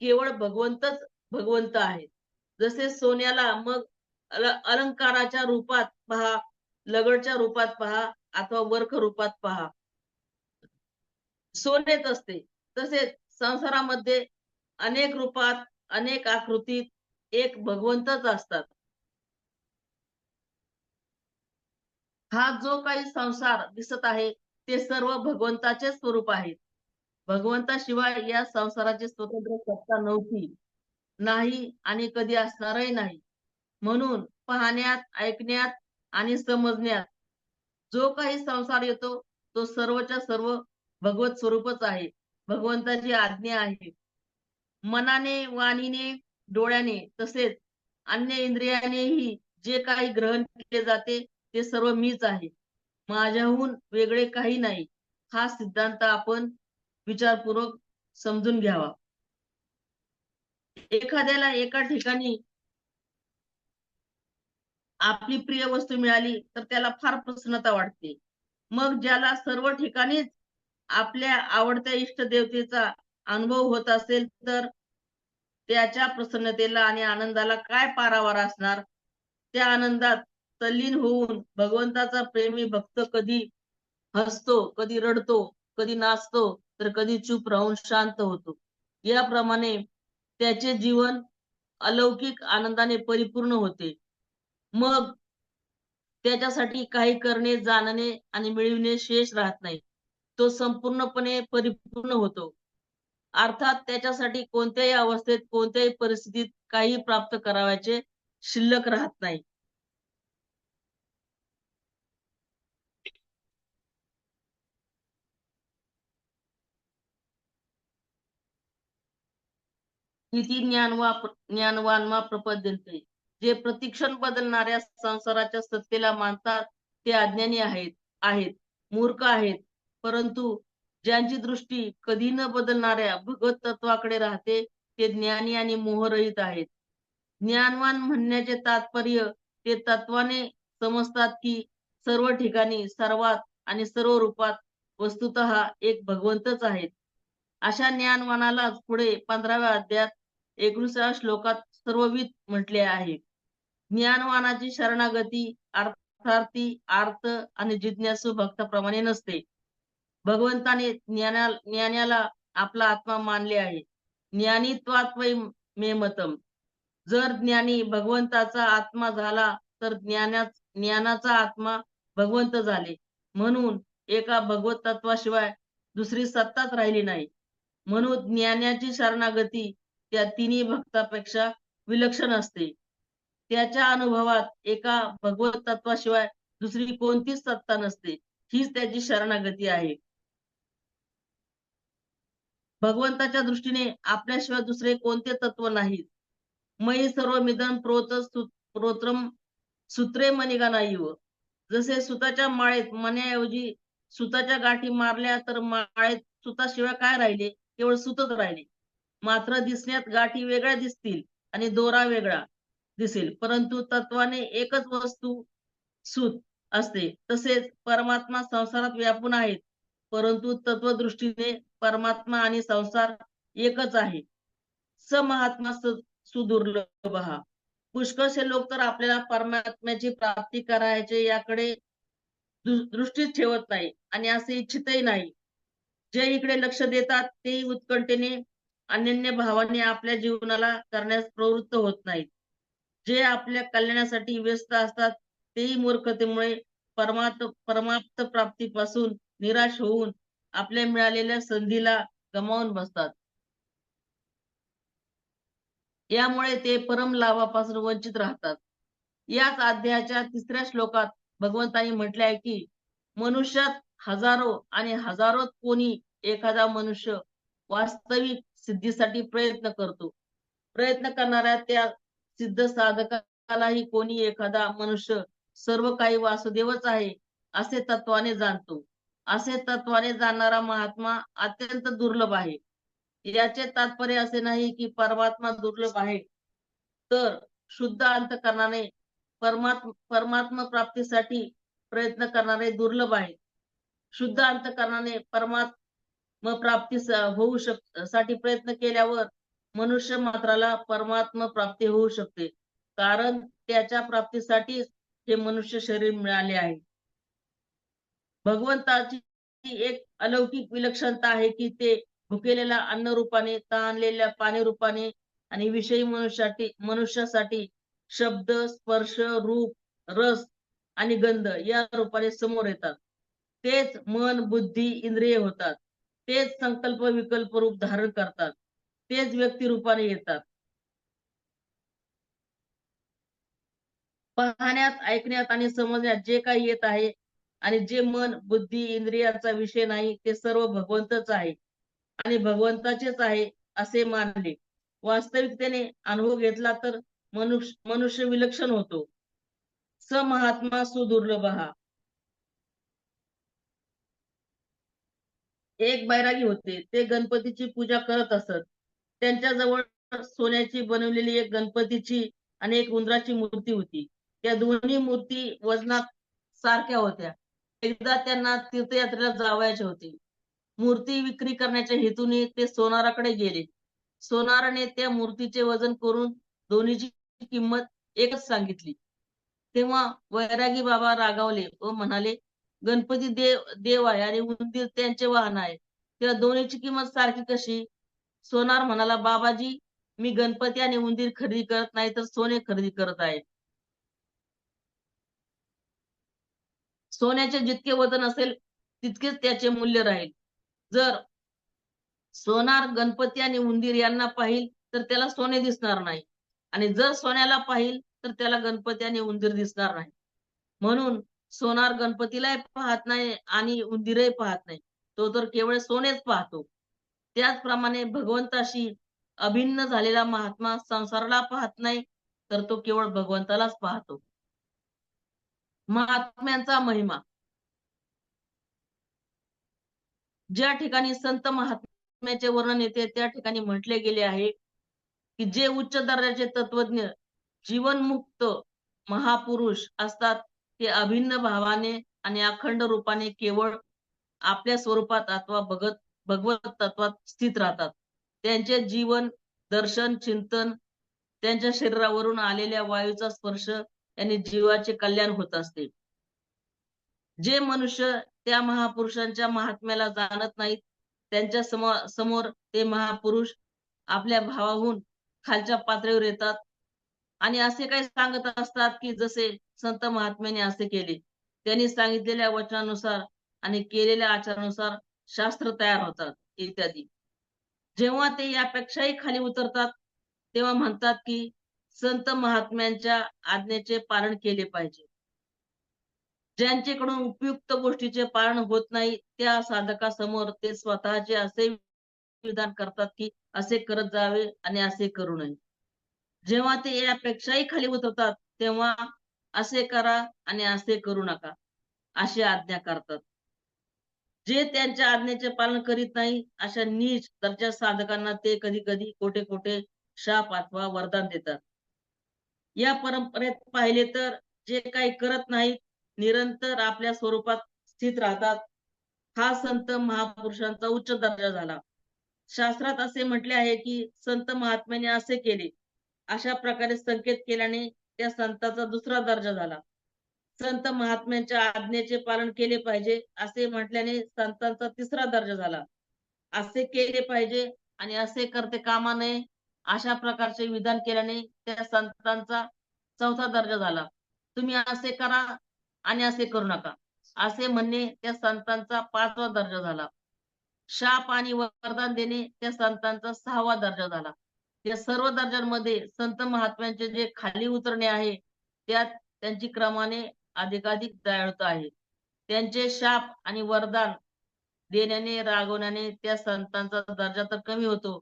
केवळ भगवंतच भगवंत आहे. जसे सोन्याला मग अलंकाराच्या रूपात पहा, लगडच्या रूपात पहा अथवा वर्ख रूपात पहा, सोनेच असते. तसेच संसारामध्ये अनेक रूपात अनेक आकृतीत एक भगवंतच असतात. हा जो काही संसार दिसत आहे ते सर्व भगवंताचे स्वरूप आहे. भगवंताशिवाय या संसाराची स्वतंत्र सत्ता नव्हती, नाही आणि कधी असणारही नाही. म्हणून पाहण्यात, ऐकण्यात आणि समजण्यात जो काही संसार येतो तो सर्वच्या सर्व भगवत स्वरूपच आहे. भगवंताची आज्ञा आहे. मनाने, वाणीने, डोळ्याने तसेच अन्य इंद्रियानेही जे काही ग्रहण केले जाते ते सर्व मीच आहे. माझ्याहून वेगळे काही नाही. हा सिद्धांत आपण विचारपूर्वक समजून घ्यावा. एखाद्याला एका ठिकाणी आपली प्रिय वस्तू मिळाली तर त्याला फार प्रसन्नता वाटते. मग ज्याला सर्व ठिकाणीच आपल्या आवडत्या इष्ट देवतेचा अनुभव होत असेल तर त्याच्या प्रसन्नतेला आणि आनंदाला काय पारावार असणार? त्या आनंदात तल्लीन होऊन भगवंताचा प्रेमी भक्त कधी हसतो, कधी रडतो, कधी नाचतो तर कधी चूप राहून शांत होतो. याप्रमाणे त्याचे जीवन अलौकिक आनंदाने परिपूर्ण होते. मग त्याच्यासाठी काही करणे, जाणणे आणि मिळविणे शेष राहत नाही. तो संपूर्णपणे परिपूर्ण होतो. अर्थात त्याच्यासाठी कोणत्याही अवस्थेत, कोणत्याही परिस्थितीत काही प्राप्त करावयाचे शिल्लक राहत नाही. किती ज्ञानवान प्रपद्यंते. जे प्रतिक्षण बदलणाऱ्या संसाराच्या सत्तेला मानतात ते अज्ञानी आहेत, मूर्ख आहेत. परंतु ज्यांची दृष्टी कधी न बदलणाऱ्या भगवत तत्वाकडे राहते ते ज्ञानी आणि मोहरहित आहेत. ज्ञानवान म्हणण्याचे तात्पर्य ते तत्वाने समजतात की सर्व ठिकाणी, सर्वात आणि सर्व रूपात वस्तुतः एक भगवंतच आहेत. अशा ज्ञानवानाला पुढे 15व्या अध्यायात 19व्या श्लोकात सर्वविद म्हटले आहे. ज्ञानवानाची शरणागती अर्थार्थी, आर्त आणि जिज्ञासू भक्ताप्रमाणे नसते. भगवंताने ज्ञानाला आपला आत्मा मानले आहे. ज्ञानीत्वात्वै मे मतम. जर ज्ञानी भगवंताचा आत्मा झाला तर ज्ञानाचा आत्मा भगवंत झाले. म्हणून एका भगवत तत्वाशिवाय दुसरी सत्ताच राहिली नाही. म्हणून ज्ञानाची शरणागती त्या तिन्ही भक्तापेक्षा विलक्षण असते. त्याच्या अनुभवात एका भगवत तत्वाशिवाय दुसरी कोणतीच सत्ता नसते, हीच त्याची शरणागती आहे. भगवंताच्या दृष्टीने आपल्याशिवाय दुसरे कोणते तत्व नाहीत. मयी सर्वमिदं प्रोत्रम सूत्रे मणिगणा इव. जसे सुताच्या माळेत मण्याऐवजी सुताच्या गाठी मारल्या तर माळेत सुताशिवाय काय राहिले, केवळ सुतच राहिले. मात्र दिसण्यात गाठी वेगळ्या दिसतील आणि दोरा वेगळा दिसेल, परंतु तत्वाने एकच वस्तू सूत असते. तसेच परमात्मा संसारात व्यापून आहेत, परंतु तत्वदृष्टीने परमात्मा आणि संसार एकच आहे. स महात्मा सुदुर्लभ. पुष्कळसे लोक तर आपल्याला परमात्म्याची प्राप्ती करायचे याकडे दृष्टीच ठेवत नाही आणि असे इच्छितही नाही. जे इकडे लक्ष देतात ते उत्कंठेने अनन्य भावाने आपल्या जीवनाला करण्यास प्रवृत्त होत नाहीत. जे आपल्या कल्याणासाठी व्यस्त असतात तेही मूर्खतेमुळे परमाप्त प्राप्तीपासून निराश होऊन आपल्या मिळालेल्या संधीला गमावून बसतात. यामुळे ते परम लाभापासून वंचित राहतात. याच अध्यायाच्या 3ऱ्या श्लोकात भगवंतांनी म्हटले आहे की मनुष्यात हजारो आणि हजारोत कोणी एखादा मनुष्य वास्तविक सिद्धीसाठी प्रयत्न करतो. प्रयत्न करणाऱ्या त्या सिद्ध साधकालाही कोणी एखादा मनुष्य सर्व काही वासुदेवच आहे असे तत्वाने जाणतो. असे तत्वाने जाणणारा महात्मा अत्यंत दुर्लभ आहे. याचे तात्पर्य असे नाही की परमात्मा दुर्लभ आहे, तर शुद्ध अंतःकरणाने परमात्मा प्राप्तीसाठी प्रयत्न करणारे दुर्लभ आहेत. शुद्ध अंतःकरणाने परमात्मा प्राप्ती होऊ साठी प्रयत्न केल्यावर मनुष्य मात्राला परमात्मा प्राप्ती होऊ शकते, कारण त्याच्या प्राप्तीसाठी हे मनुष्य शरीर मिळाले आहे. भगवंताची एक अलौकिक विलक्षणता आहे की ते भुकेलेल्या अन्न रूपाने, तहानलेल्या पाणी रूपाने आणि विषयी मनुष्यासाठी शब्द, स्पर्श, रूप, रस आणि गंध या रूपाने समोर येतात. तेच मन, बुद्धी, इंद्रिय होतात. तेच संकल्प विकल्प रूप धारण करतात. तेच व्यक्ती रूपाने येतात. पाहण्यात, ऐकण्यात आणि समजण्यात जे काही येत आहे आणि जे मन, बुद्धी, इंद्रियांचा विषय नाही ते सर्व भगवंतच आहे आणि भगवंताचेच आहे असे मानले. वास्तविकतेने अनुभव घेतला तर मनुष्य विलक्षण होतो. स महात्मा सुदुर्लभ. एक बैरागी होते. ते गणपतीची पूजा करत असत. त्यांच्याजवळ सोन्याची बनवलेली एक गणपतीची आणि एक उंदराची मूर्ती होती. त्या दोन्ही मूर्ती वजनात सारख्या होत्या. एकदा त्यांना तीर्थयात्रेला जावयाचे होते. मूर्ती विक्री करण्याच्या हेतूने ते सोनाराकडे गेले. सोनाराने त्या मूर्तीचे वजन करून दोन्हीची किंमत एकच सांगितली. तेव्हा वैरागी बाबा रागावले व म्हणाले, गणपती देव आहे आणि उंदीर त्यांचे वाहन आहे, तेव्हा दोन्हीची किंमत सारखी कशी? सोनार म्हणाला, बाबाजी, मी गणपती आणि उंदीर खरेदी करत नाही तर सोने खरेदी करत आहे. सोन्याचे जितके वजन असेल तितकेच त्याचे मूल्य राहील. जर सोनार गणपती आणि उंदीर यांना पाहिल तर त्याला सोने दिसणार नाही आणि जर सोन्याला पाहिल तर त्याला गणपती आणि उंदीर दिसणार नाही. म्हणून सोनार गणपतीलाही पाहत नाही आणि उंदीरही पाहत नाही, तो तर केवळ सोनेच पाहतो. त्याचप्रमाणे भगवंताशी अभिन्न झालेला महात्मा संसाराला पाहत नाही, तर तो केवळ भगवंतालाच पाहतो. महात्म्यांचा महिमा. ज्या ठिकाणी संत महात्म्याचे वर्णन येते त्या ठिकाणी म्हटले गेले आहे की जे उच्च दर्जाचे तत्वज्ञ, जीवनमुक्त महापुरुष असतात ते अभिन्न भावाने आणि अखंड रूपाने केवळ आपल्या स्वरूपात अथवा भगवत तत्वात स्थित राहतात. त्यांचे जीवन, दर्शन, चिंतन, त्यांच्या शरीरावरून आलेल्या वायूचा स्पर्श यांनी जीवाचे कल्याण होत असते. जे मनुष्य त्या महापुरुषांच्या महात्म्याला जाणत नाहीत त्यांच्या समोर ते महापुरुष आपल्या भावाहून खालच्या पातळीवर येतात आणि असे काही सांगत असतात की जसे संत महात्म्याने असे केले, त्यांनी सांगितलेल्या वचनानुसार आणि केलेल्या आचारानुसार शास्त्र तयार होतात इत्यादी. जेव्हा ते यापेक्षाही खाली उतरतात तेव्हा म्हणतात की संत महात्म्यांच्या आज्ञेचे पालन केले पाहिजे. ज्यांच्याकडून उपयुक्त गोष्टीचे पालन होत नाही त्या साधकासमोर ते स्वतःचे असे विधान करतात की असे करत जावे आणि असे करू नये. जेव्हा ते यापेक्षाही खाली उतरतात तेव्हा असे करा आणि असे करू नका अशी आज्ञा करतात. जे त्यांच्या आज्ञेचे पालन करीत नाही अशा नीच दर्जा साधकांना ते कधी कधी खोटे खोटे शाप अथवा वरदान देतात. या परंपरेत पाहिले तर जे काही करत नाहीत, निरंतर आपल्या स्वरूपात स्थित राहतात, हा संत महापुरुषांचा उच्च दर्जा झाला. शास्त्रात असे म्हटले आहे की संत महात्म्याने असे केले, अशा प्रकारे संकेत केल्याने त्या संताचा दुसरा दर्जा झाला. संत महात्म्यांच्या आज्ञेचे पालन केले पाहिजे असे म्हटल्याने संतांचा तिसरा दर्जा झाला. असे केले पाहिजे आणि असे करते कामा नये अशा प्रकारचे विधान केल्याने त्या संतांचा चौथा दर्जा झाला. तुम्ही असे करा आणि असे करू नका असे म्हणणे त्या संतांचा पाचवा दर्जा झाला. शाप आणि वरदान देणे त्या संतांचा सहावा दर्जा झाला. या सर्व दर्जांमध्ये संत महात्म्यांचे जे खाली उतरणे आहे त्यात त्यांची क्रमाने अधिकाधिक दयाळुता आहे. त्यांचे शाप आणि वरदान देण्याने रागवण्याने त्या संतांचा दर्जा तर कमी होतो,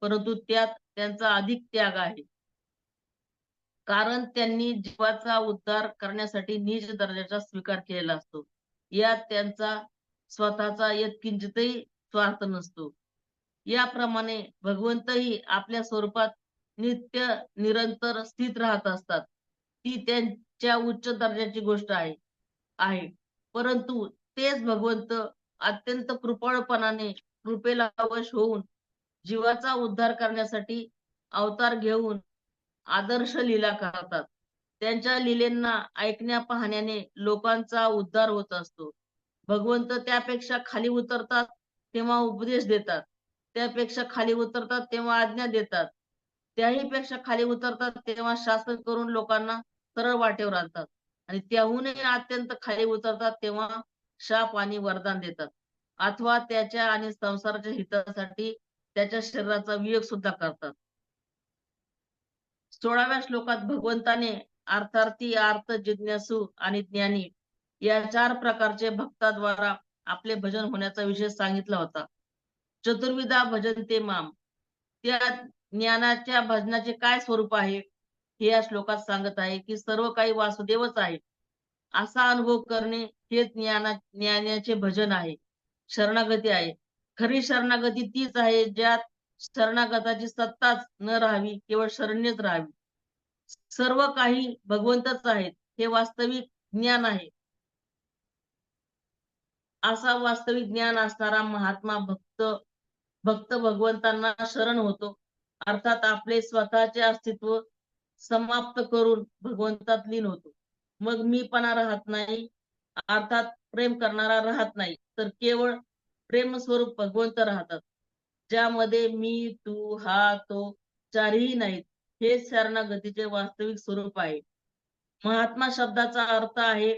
परंतु त्यात त्यांचा अधिक त्याग आहे. कारण त्यांनी जीवाचा उद्धार करण्यासाठी नीच दर्जाचा स्वीकार केलेला असतो. यात त्यांचा स्वतःचा यत्किंचितही स्वार्थ नसतो. याप्रमाणे भगवंतही आपल्या स्वरूपात नित्य निरंतर स्थित राहत असतात. ती त्यांच्या उच्च दर्जाची गोष्ट आहे. परंतु तेच भगवंत अत्यंत कृपाळपणाने कृपेला वश होऊन जीवाचा उद्धार करण्यासाठी अवतार घेऊन आदर्श लीला करतात. त्यांच्या लीलेंना ऐकण्या पाहण्याने लोकांचा उद्धार होत असतो. भगवंत त्यापेक्षा खाली उतरतात तेव्हा उपदेश देतात, त्यापेक्षा खाली उतरतात तेव्हा आज्ञा देतात, त्याही पेक्षा खाली उतरतात तेव्हा शासन करून लोकांना सरळ वाटेवर आणतात आणि त्याहूनही अत्यंत खाली उतरतात तेव्हा शाप आणि वरदान देतात अथवा त्याच्या आणि संसाराच्या हितासाठी त्याच्या शरीराचा वियोग सुद्धा करतात. 16व्या श्लोकात भगवंताने अर्थार्थी, अर्थ जिज्ञासू आणि ज्ञानी या 4 प्रकारचे भक्ताद्वारा आपले भजन होण्याचा विषय सांगितला होता. चतुर्विधा भजन्ते माम, त्या ज्ञानाच्या भजनाचे काय स्वरूप आहे हे या श्लोकात सांगत आहे की सर्व काही वासुदेवच आहे असा अनुभव करणे हे ज्ञानाचे भजन आहे, शरणागती आहे. खरी शरणागती तीच आहे ज्यात शरणागताची सत्ताच न राहावी, केवळ शरण्यच राहावी. सर्व काही भगवंतच आहेत हे वास्तविक ज्ञान आहे. असा वास्तविक ज्ञान असणारा महात्मा भक्त भगवंतांना शरण होतो, अर्थात आपले स्वतःचे अस्तित्व समाप्त करून भगवंतात लीन होतो. मग मीपणा राहत नाही, अर्थात प्रेम करणारा राहत नाही, तर केवळ प्रेम स्वरूप भगवंत राहतात, ज्यामध्ये मी तू हा तो चारही नाहीत. हे शरणागतीचे वास्तविक स्वरूप आहे. महात्मा शब्दाचा अर्थ आहे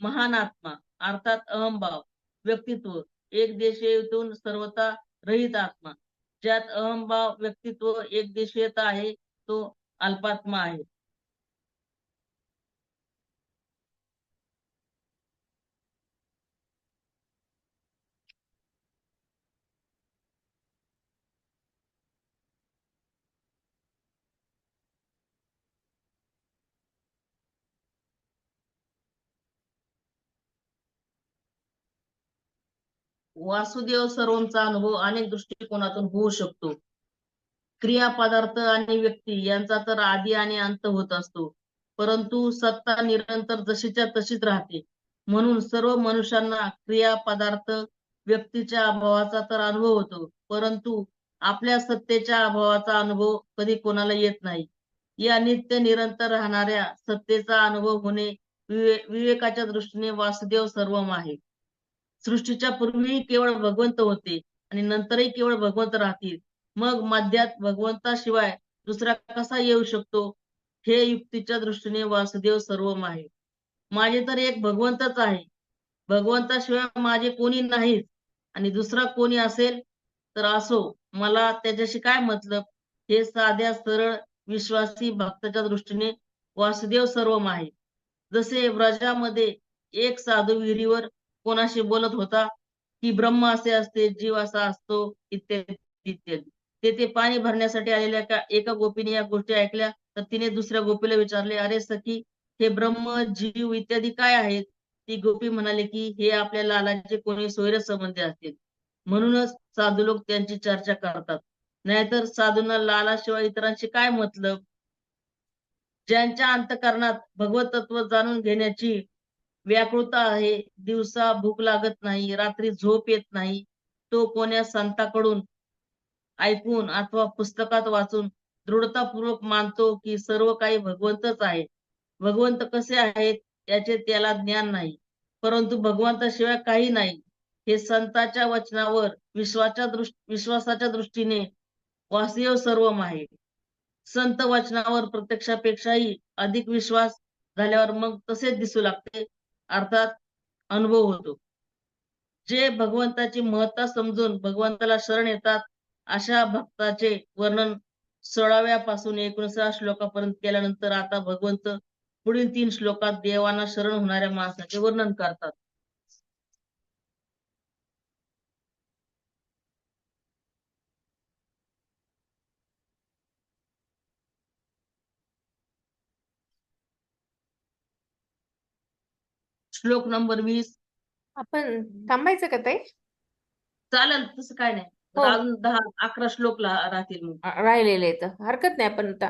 महान आत्मा, अर्थात अहंभाव, व्यक्तित्व, एक देशीयतेतून सर्वथा रहित आत्मा. ज्यात अहंभाव, व्यक्तित्व, एक देशीयता आहे तो अल्पात्मा आहे. वासुदेव सर्वमचा अनुभव अनेक दृष्टिकोनातून होऊ शकतो. क्रिया, पदार्थ आणि व्यक्ती यांचा तर आदी आणि अंत होत असतो, परंतु सत्ता निरंतर जशीच्या तशीच राहते. म्हणून सर्व मनुष्यांना क्रिया, पदार्थ, व्यक्तीच्या अभावाचा तर अनुभव होतो, परंतु आपल्या सत्तेच्या अभावाचा अनुभव कधी कोणाला येत नाही. या नित्य निरंतर राहणाऱ्या सत्तेचा अनुभव होणे विवेकाच्या दृष्टीने वासुदेव सर्वम आहे. सृष्टीच्या पूर्वी केवळ भगवंत होते आणि नंतरही केवळ भगवंत राहतील, मग मध्यात भगवंताशिवाय दुसरा कसा येऊ शकतो? हे युक्तीच्या दृष्टीने वासुदेव सर्वम आहे. माझे तर एक भगवंतच आहे, भगवंताशिवाय माझे कोणी नाहीच आणि दुसरा कोणी असेल तर असो, मला त्याच्याशी काय मतलब? हे साध्या सरळ विश्वासी भक्ताच्या दृष्टीने वासुदेव सर्वम आहे. जसे व्रजामध्ये एक साधू विहिरीवर कोणाशी बोलत होता की ब्रह्म असे असते, जीव असा असतो, इत्यादी इत्यादी. तेथे पाणी भरण्यासाठी आलेल्या एका गोपीने या गोष्टी ऐकल्या तर तिने दुसऱ्या गोपीला विचारले, अरे सखी, हे ब्रह्म जीव इत्यादी काय आहेत? ती गोपी म्हणाले की हे आपल्या लालाचे कोणी सोयरे संबंधी असतील, म्हणूनच साधू लोक त्यांची चर्चा करतात. नाहीतर साधूंना लालाशिवाय इतरांशी काय मतलब? ज्यांच्या अंतःकरणात भगवत तत्व जाणून घेण्याची व्याकुळता आहे, दिवसा भूक लागत नाही, रात्री झोप येत नाही, तो कोण्या संताकडून ऐकून अथवा पुस्तकात वाचून दृढतापूर्वक मानतो की सर्व काही भगवंतच आहे. भगवंत कसे आहेत याचे त्याला ज्ञान नाही, परंतु भगवंताशिवाय काही नाही हे संतांच्या वचनावर विश्वासाच्या दृष्टीने वासुदेव सर्वम आहे. संत वचनावर प्रत्यक्षापेक्षाही अधिक विश्वास झाल्यावर मग तसेच दिसू लागते, अर्थात अनुभव होतो. जे भगवंताची महत्ता समजून भगवंताला शरण येतात अशा भक्ताचे वर्णन 16व्या पासून 19व्या श्लोकापर्यंत केल्यानंतर आता भगवंत पुढील 3 श्लोकात देवांना शरण होणाऱ्या माणसाचे वर्णन करतात. श्लोक नंबर 20. आपण थांबायचं का ताई? चालेल, तसं काय नाही. हो. अजून 10-11 श्लोक राहतील मग. राहिलेले तर हरकत नाही, आपण आता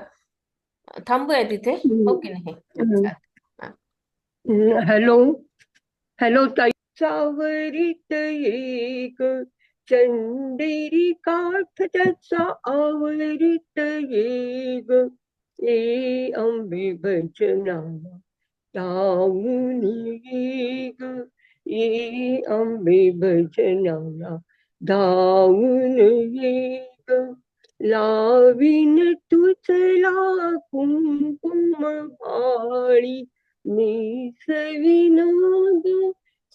थांबूया तिथे, हो की नाही? हॅलो हॅलो ताई. सावरीत एक चंदेरी काठ त्याचा आवरीत एक, ए अंबे भजनाला धावून एक, ये अंबे भजनाला धावून एक, लावीन तुझला कुंकुम भाळी, नेसविनोद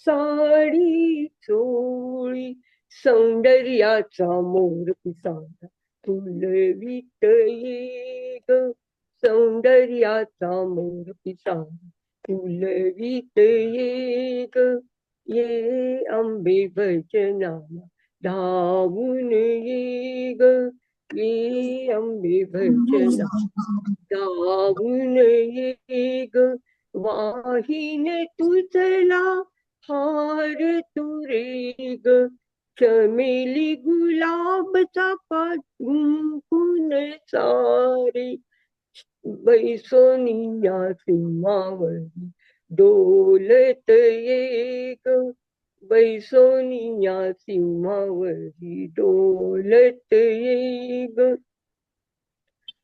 साडी चोळी, सौंदर्याचा मोर पिसारा फुलवित येग, सौंदर्याचा मोर पिसारा फुलवित येग, ये अंबे भजनाला धावून येग, ये अंबे भजनाला धावून येग, वाहीन तुझला हार तुरेग, चमेली गुलाबचा गुंफून सारे, बैसोनिया सिंहावरी डोलत येग, बैसोनिया सिंहावरी डोलत येग,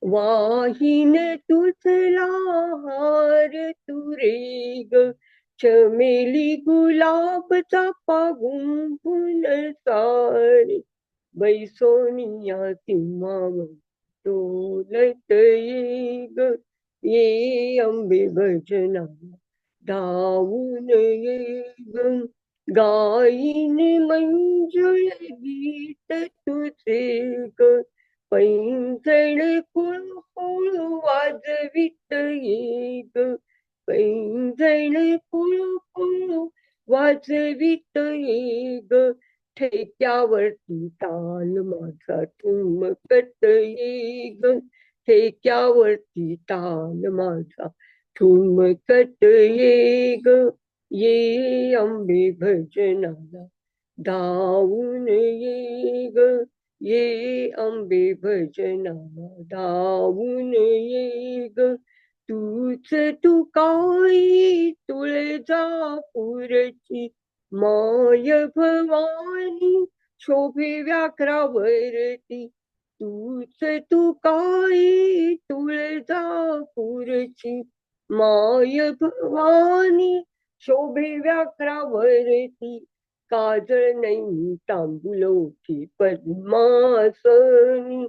वाहीन तुझला हार तुरेग, चमेली गुलाबचा गुंफून सारे, बैसोनिया सिंहावर डोलत येग, ये अंबे भजनाला धावून येग, गाईन मंजुळ गीत तुझे ग, पैंजण कुळकुळ वाजवित येग, पैंजण कुळकुळ वाजवित येग, ठेक्यावरती ताल माझा ठुमकत येग, ठेक्यावरती ताल माझा ठुमकत येग, ये अंबे भजनाला धावून येग, ये अंबे भजनाला धावून येग, तूच तू काही तुळजापूरची माय भवानी शोभे व्याघ्रावरती, तूच तू काही तुळजापूरची माय भवानी शोभे व्याघ्रावरती, काजळ नाही तांबूल ओठी पद्मासनी,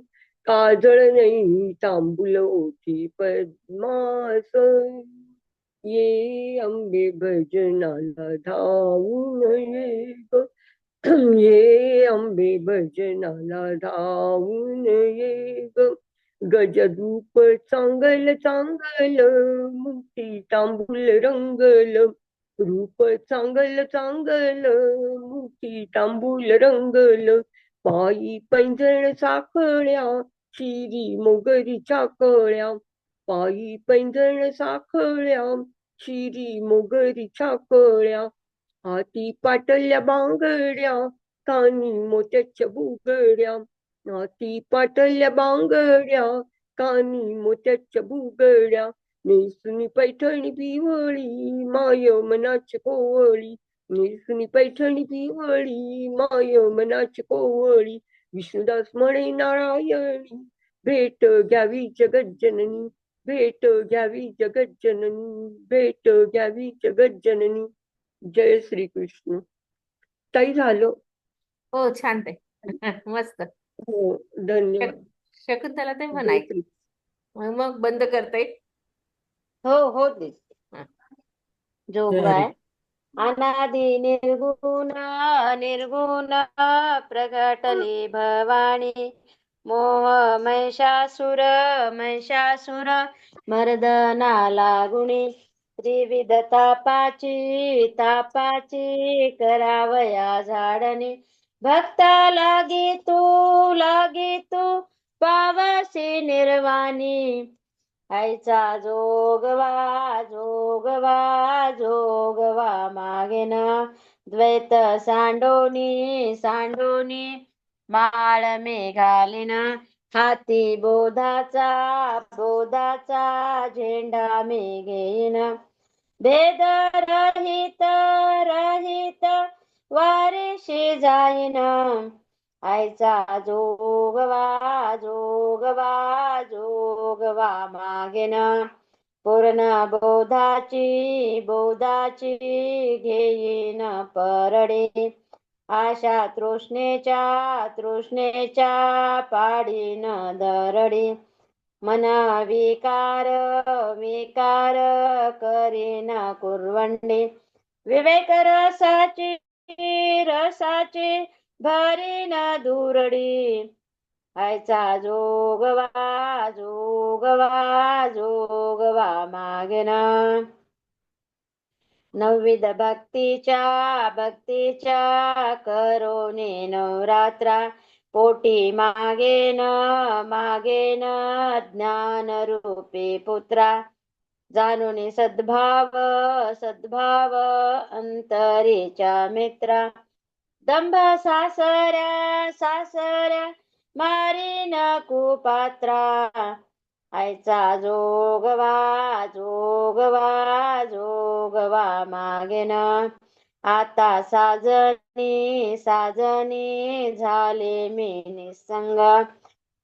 काजळ नाही तांबूल ओठी पद्मासनी, ये अंबे भजनाला धावून येग, ये अंबे भजनाला धावून येग, गजरूप चांगल चांगल, मुठी तांबूल रंगल. रूप चांगल चांगल, मुठी तांबूल रंगल. पायी पैंजण साखळ्या, शिरी मोगरीच्या कळ्या. पायी पैंजण साखळ्या, शिरी मोगरीच्या कळ्या. हाती पाटल्या बांगड्या, कानी मोत्याच्या बुगड्या. हाती पाटल्या बांगड्या, कानी मोत्याच्या बुगड्या. नेसुनी पैठणी पिवळी, माय मनाची कोवळी. नेसुनी पैठणी पिवळी, माय मनाची कोवळी. विष्णुदास म्हणे नारायणी, भेट घ्यावी जगज्जननी. भेट घ्यावी जगज्जननी, भेट घ्यावी जगज्जननी. जय श्री कृष्ण. ताई झालं. हो छान ताई. मस्त. हो, धन्यवाद. शकुंतला ताई जय म्हणायचं श्री. मग बंद करता येईल. हो हो दे. हा. जोगवाय. अनादि निर्गुण निर्गुण प्रगटले भवानी. मोह महिषासुर महिषासुर मर्दना लागुणी. त्रिविध तापाची तापाची करावया झाडणी. भक्ता लागी तू पावसी निर्वाणी. आईचा जोगवा जोगवा जोगवा मागेन. द्वैत सांडोनी सांडोनी माळ मेघालीन. हाती बोधाचा बोधाचा झेंडा मी घेईन. भेद रहित रहित वारीशी जाईन. आईचा जोगवा जोगवा जोगवा मागेन. पूर्ण बोधाची बोधाची घेईन परडे. आशा तृष्णेच्या तृष्णेच्या पाडीन दरडी. मन विकार विकार करीन कुरवंडे. विवेक रसाची रसाची भरीन दुरडी. आईचा जोगवा जोगवा जोगवा मागेन. नवविध भक्तीच्या भक्तीच्या करोने नवरात्रा. पोटी मागेन मागेन ज्ञान रूपी पुत्रा. जाणून सद्भाव सद्भाव अंतरीच्या मित्रा. दंभ सासऱ्या सासऱ्या मारीन कुपात्रा. आईचा जोगवा जोगवा जोगवा मागेन. आता साजनी साजनी झाले मी निसंग.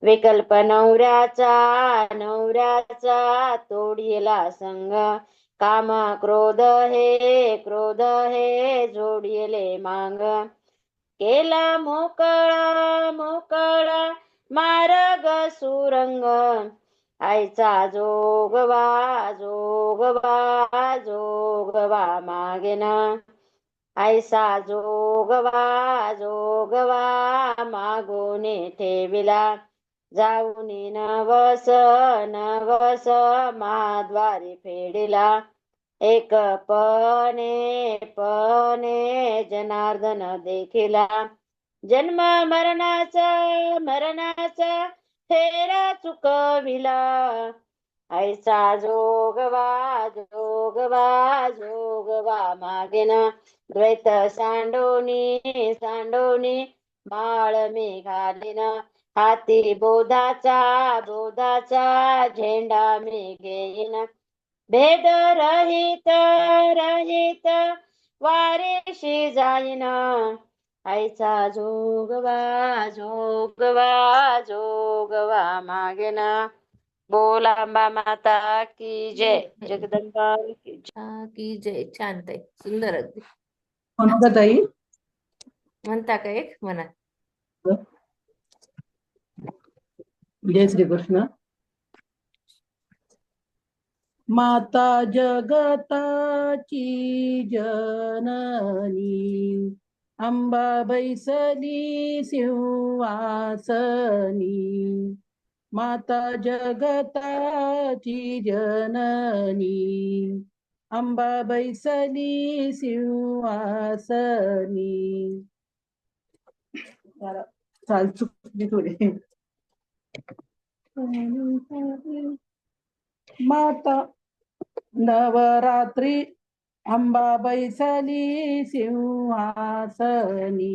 विकल्प नवऱ्याचा नवऱ्याचा तोडीला संग. काम क्रोध हे जोडिले मांग. केला मोकळा मोकळा मार्ग सुरंग. आईचा जोगवा जोगवा जोगवा मागेन. आईचा जोगवा जोगवा मागोने ठेविला. जाऊन नवस नवस माद्वारी फेडिला. एक पणे पणे जनार्दन देखिला. जन्म मरणाचा मरणाचा फेरा चुकविला. आईचा जोगवा जोगवा जोगवा मागेन. द्वैत सांडोनी सांडोनी माळ मेघालीन. हाती बोधाचा बोधाचा झेंडा मी घेईन. भेद रहित रहित वारीशी जाईन. आईचा जोगवा जोगवा जोगवा मागेन. बोला अंबा माता की जय. जगदंबा की जय. की जय. छान ताई. सुंदर अगदी. ताई म्हणता का एक म्हणा. जय श्री कृष्ण. माता जगताची जननी. अंबा बैसली सिंहासनी. माता जगताची जननी अंबा बैसली सिंहासनी. जरा चाल चुकली थोडी. माता नवरात्री अंबा बैसली सिंहासनी.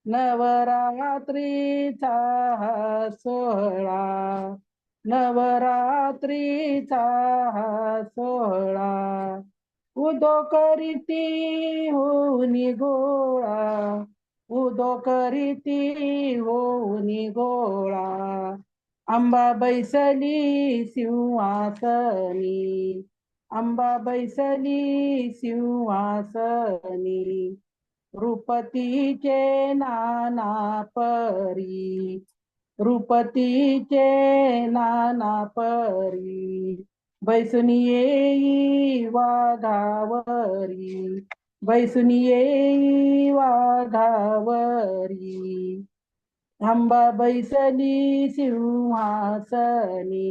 नवरात्रीचा हा सोहळा, नवरात्रीचा हा सोहळा. उदो करीती होऊनी गोळा, उदो करीती होऊनी गोळा. अंबा बैसली सिंहासनी, अंबा बैसली सिंहासनी. रूपतीचे नाना परी, रूपतीचे नाना परी. बैसुनी येई वाघावरी, बैसुनी येई वाघावरी. अंबा बैसली सिंहासनी,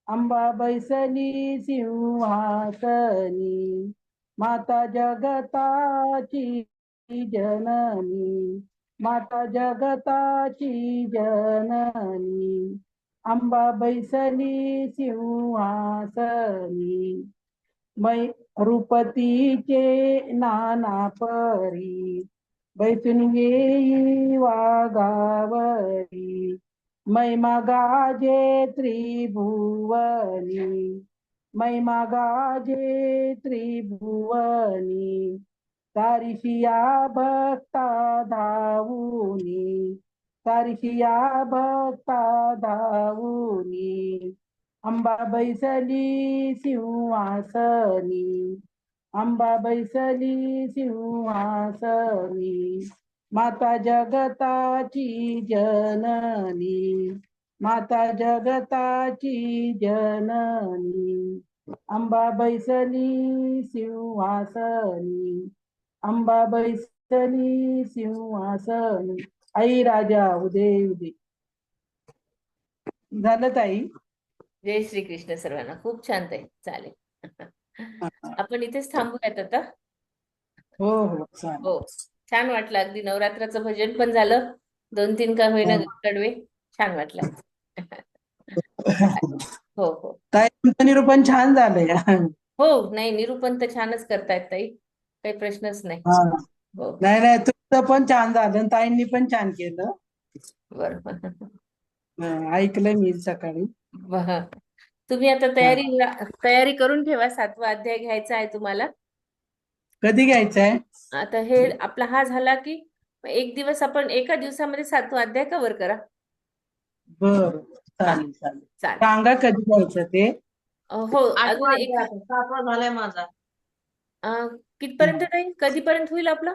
अंबा बैसली सिंहासनी. माता जगताची जननी, माता जगताची जननी. अंबा बैसली सिंहासनी. मै रूपतीचे नाना परी, बैसुनी येई वाघावरी. महिमा गाजे त्रिभुवनी, महिमा गाजे त्रिभुवनी. तारिशिया भक्ता धावूनी, तारिशिया भक्ता धावूनी. अंबा बैसली सिंहासनी, अंबा बैसली सिंहासनी. माता जगताची जननी, माता जगताची जननी. अंबा बैसली सिंहासनी, अंबा बैसली सिंहासनी. आई राजा उदे उदे. झालं ताई? जय श्री कृष्ण सर्वांना. खूप छान ताई. चालेल. आपण इथेच थांबूयात आता. हो हो चालेल. हो, छान वाटलं. अगदी नवरात्राचं भजन पण झालं. 2-3 का होईना हो. कडवे. छान वाटलं. हो हो ताई तुमचं निरूपण छान झालंय. हो. नाही, निरूपण तर छानच करतायत ताई. काही प्रश्नच नाही. हा. हो, नाही नाही तुमचं पण छान झालं आणि ताईंनी पण छान केलं. बरोबर. ऐकलंय मी सकाळी. बरं. तुम्ही आता तयारी करून ठेवा. 7वा अध्याय घ्यायचा आहे तुम्हाला. कधी घ्यायचंय? आता हे आपला हा झाला की एक दिवस आपण एका दिवसामध्ये 7वा अध्याय कव्हर करा. बर चालेल चालेल. चालेल. सांगा कधी घ्यायचं ते. हो, अजून 8वा अध्याय आता 7वा झालाय माझा. कितपर्यंत ताई? कधीपर्यंत होईल आपला?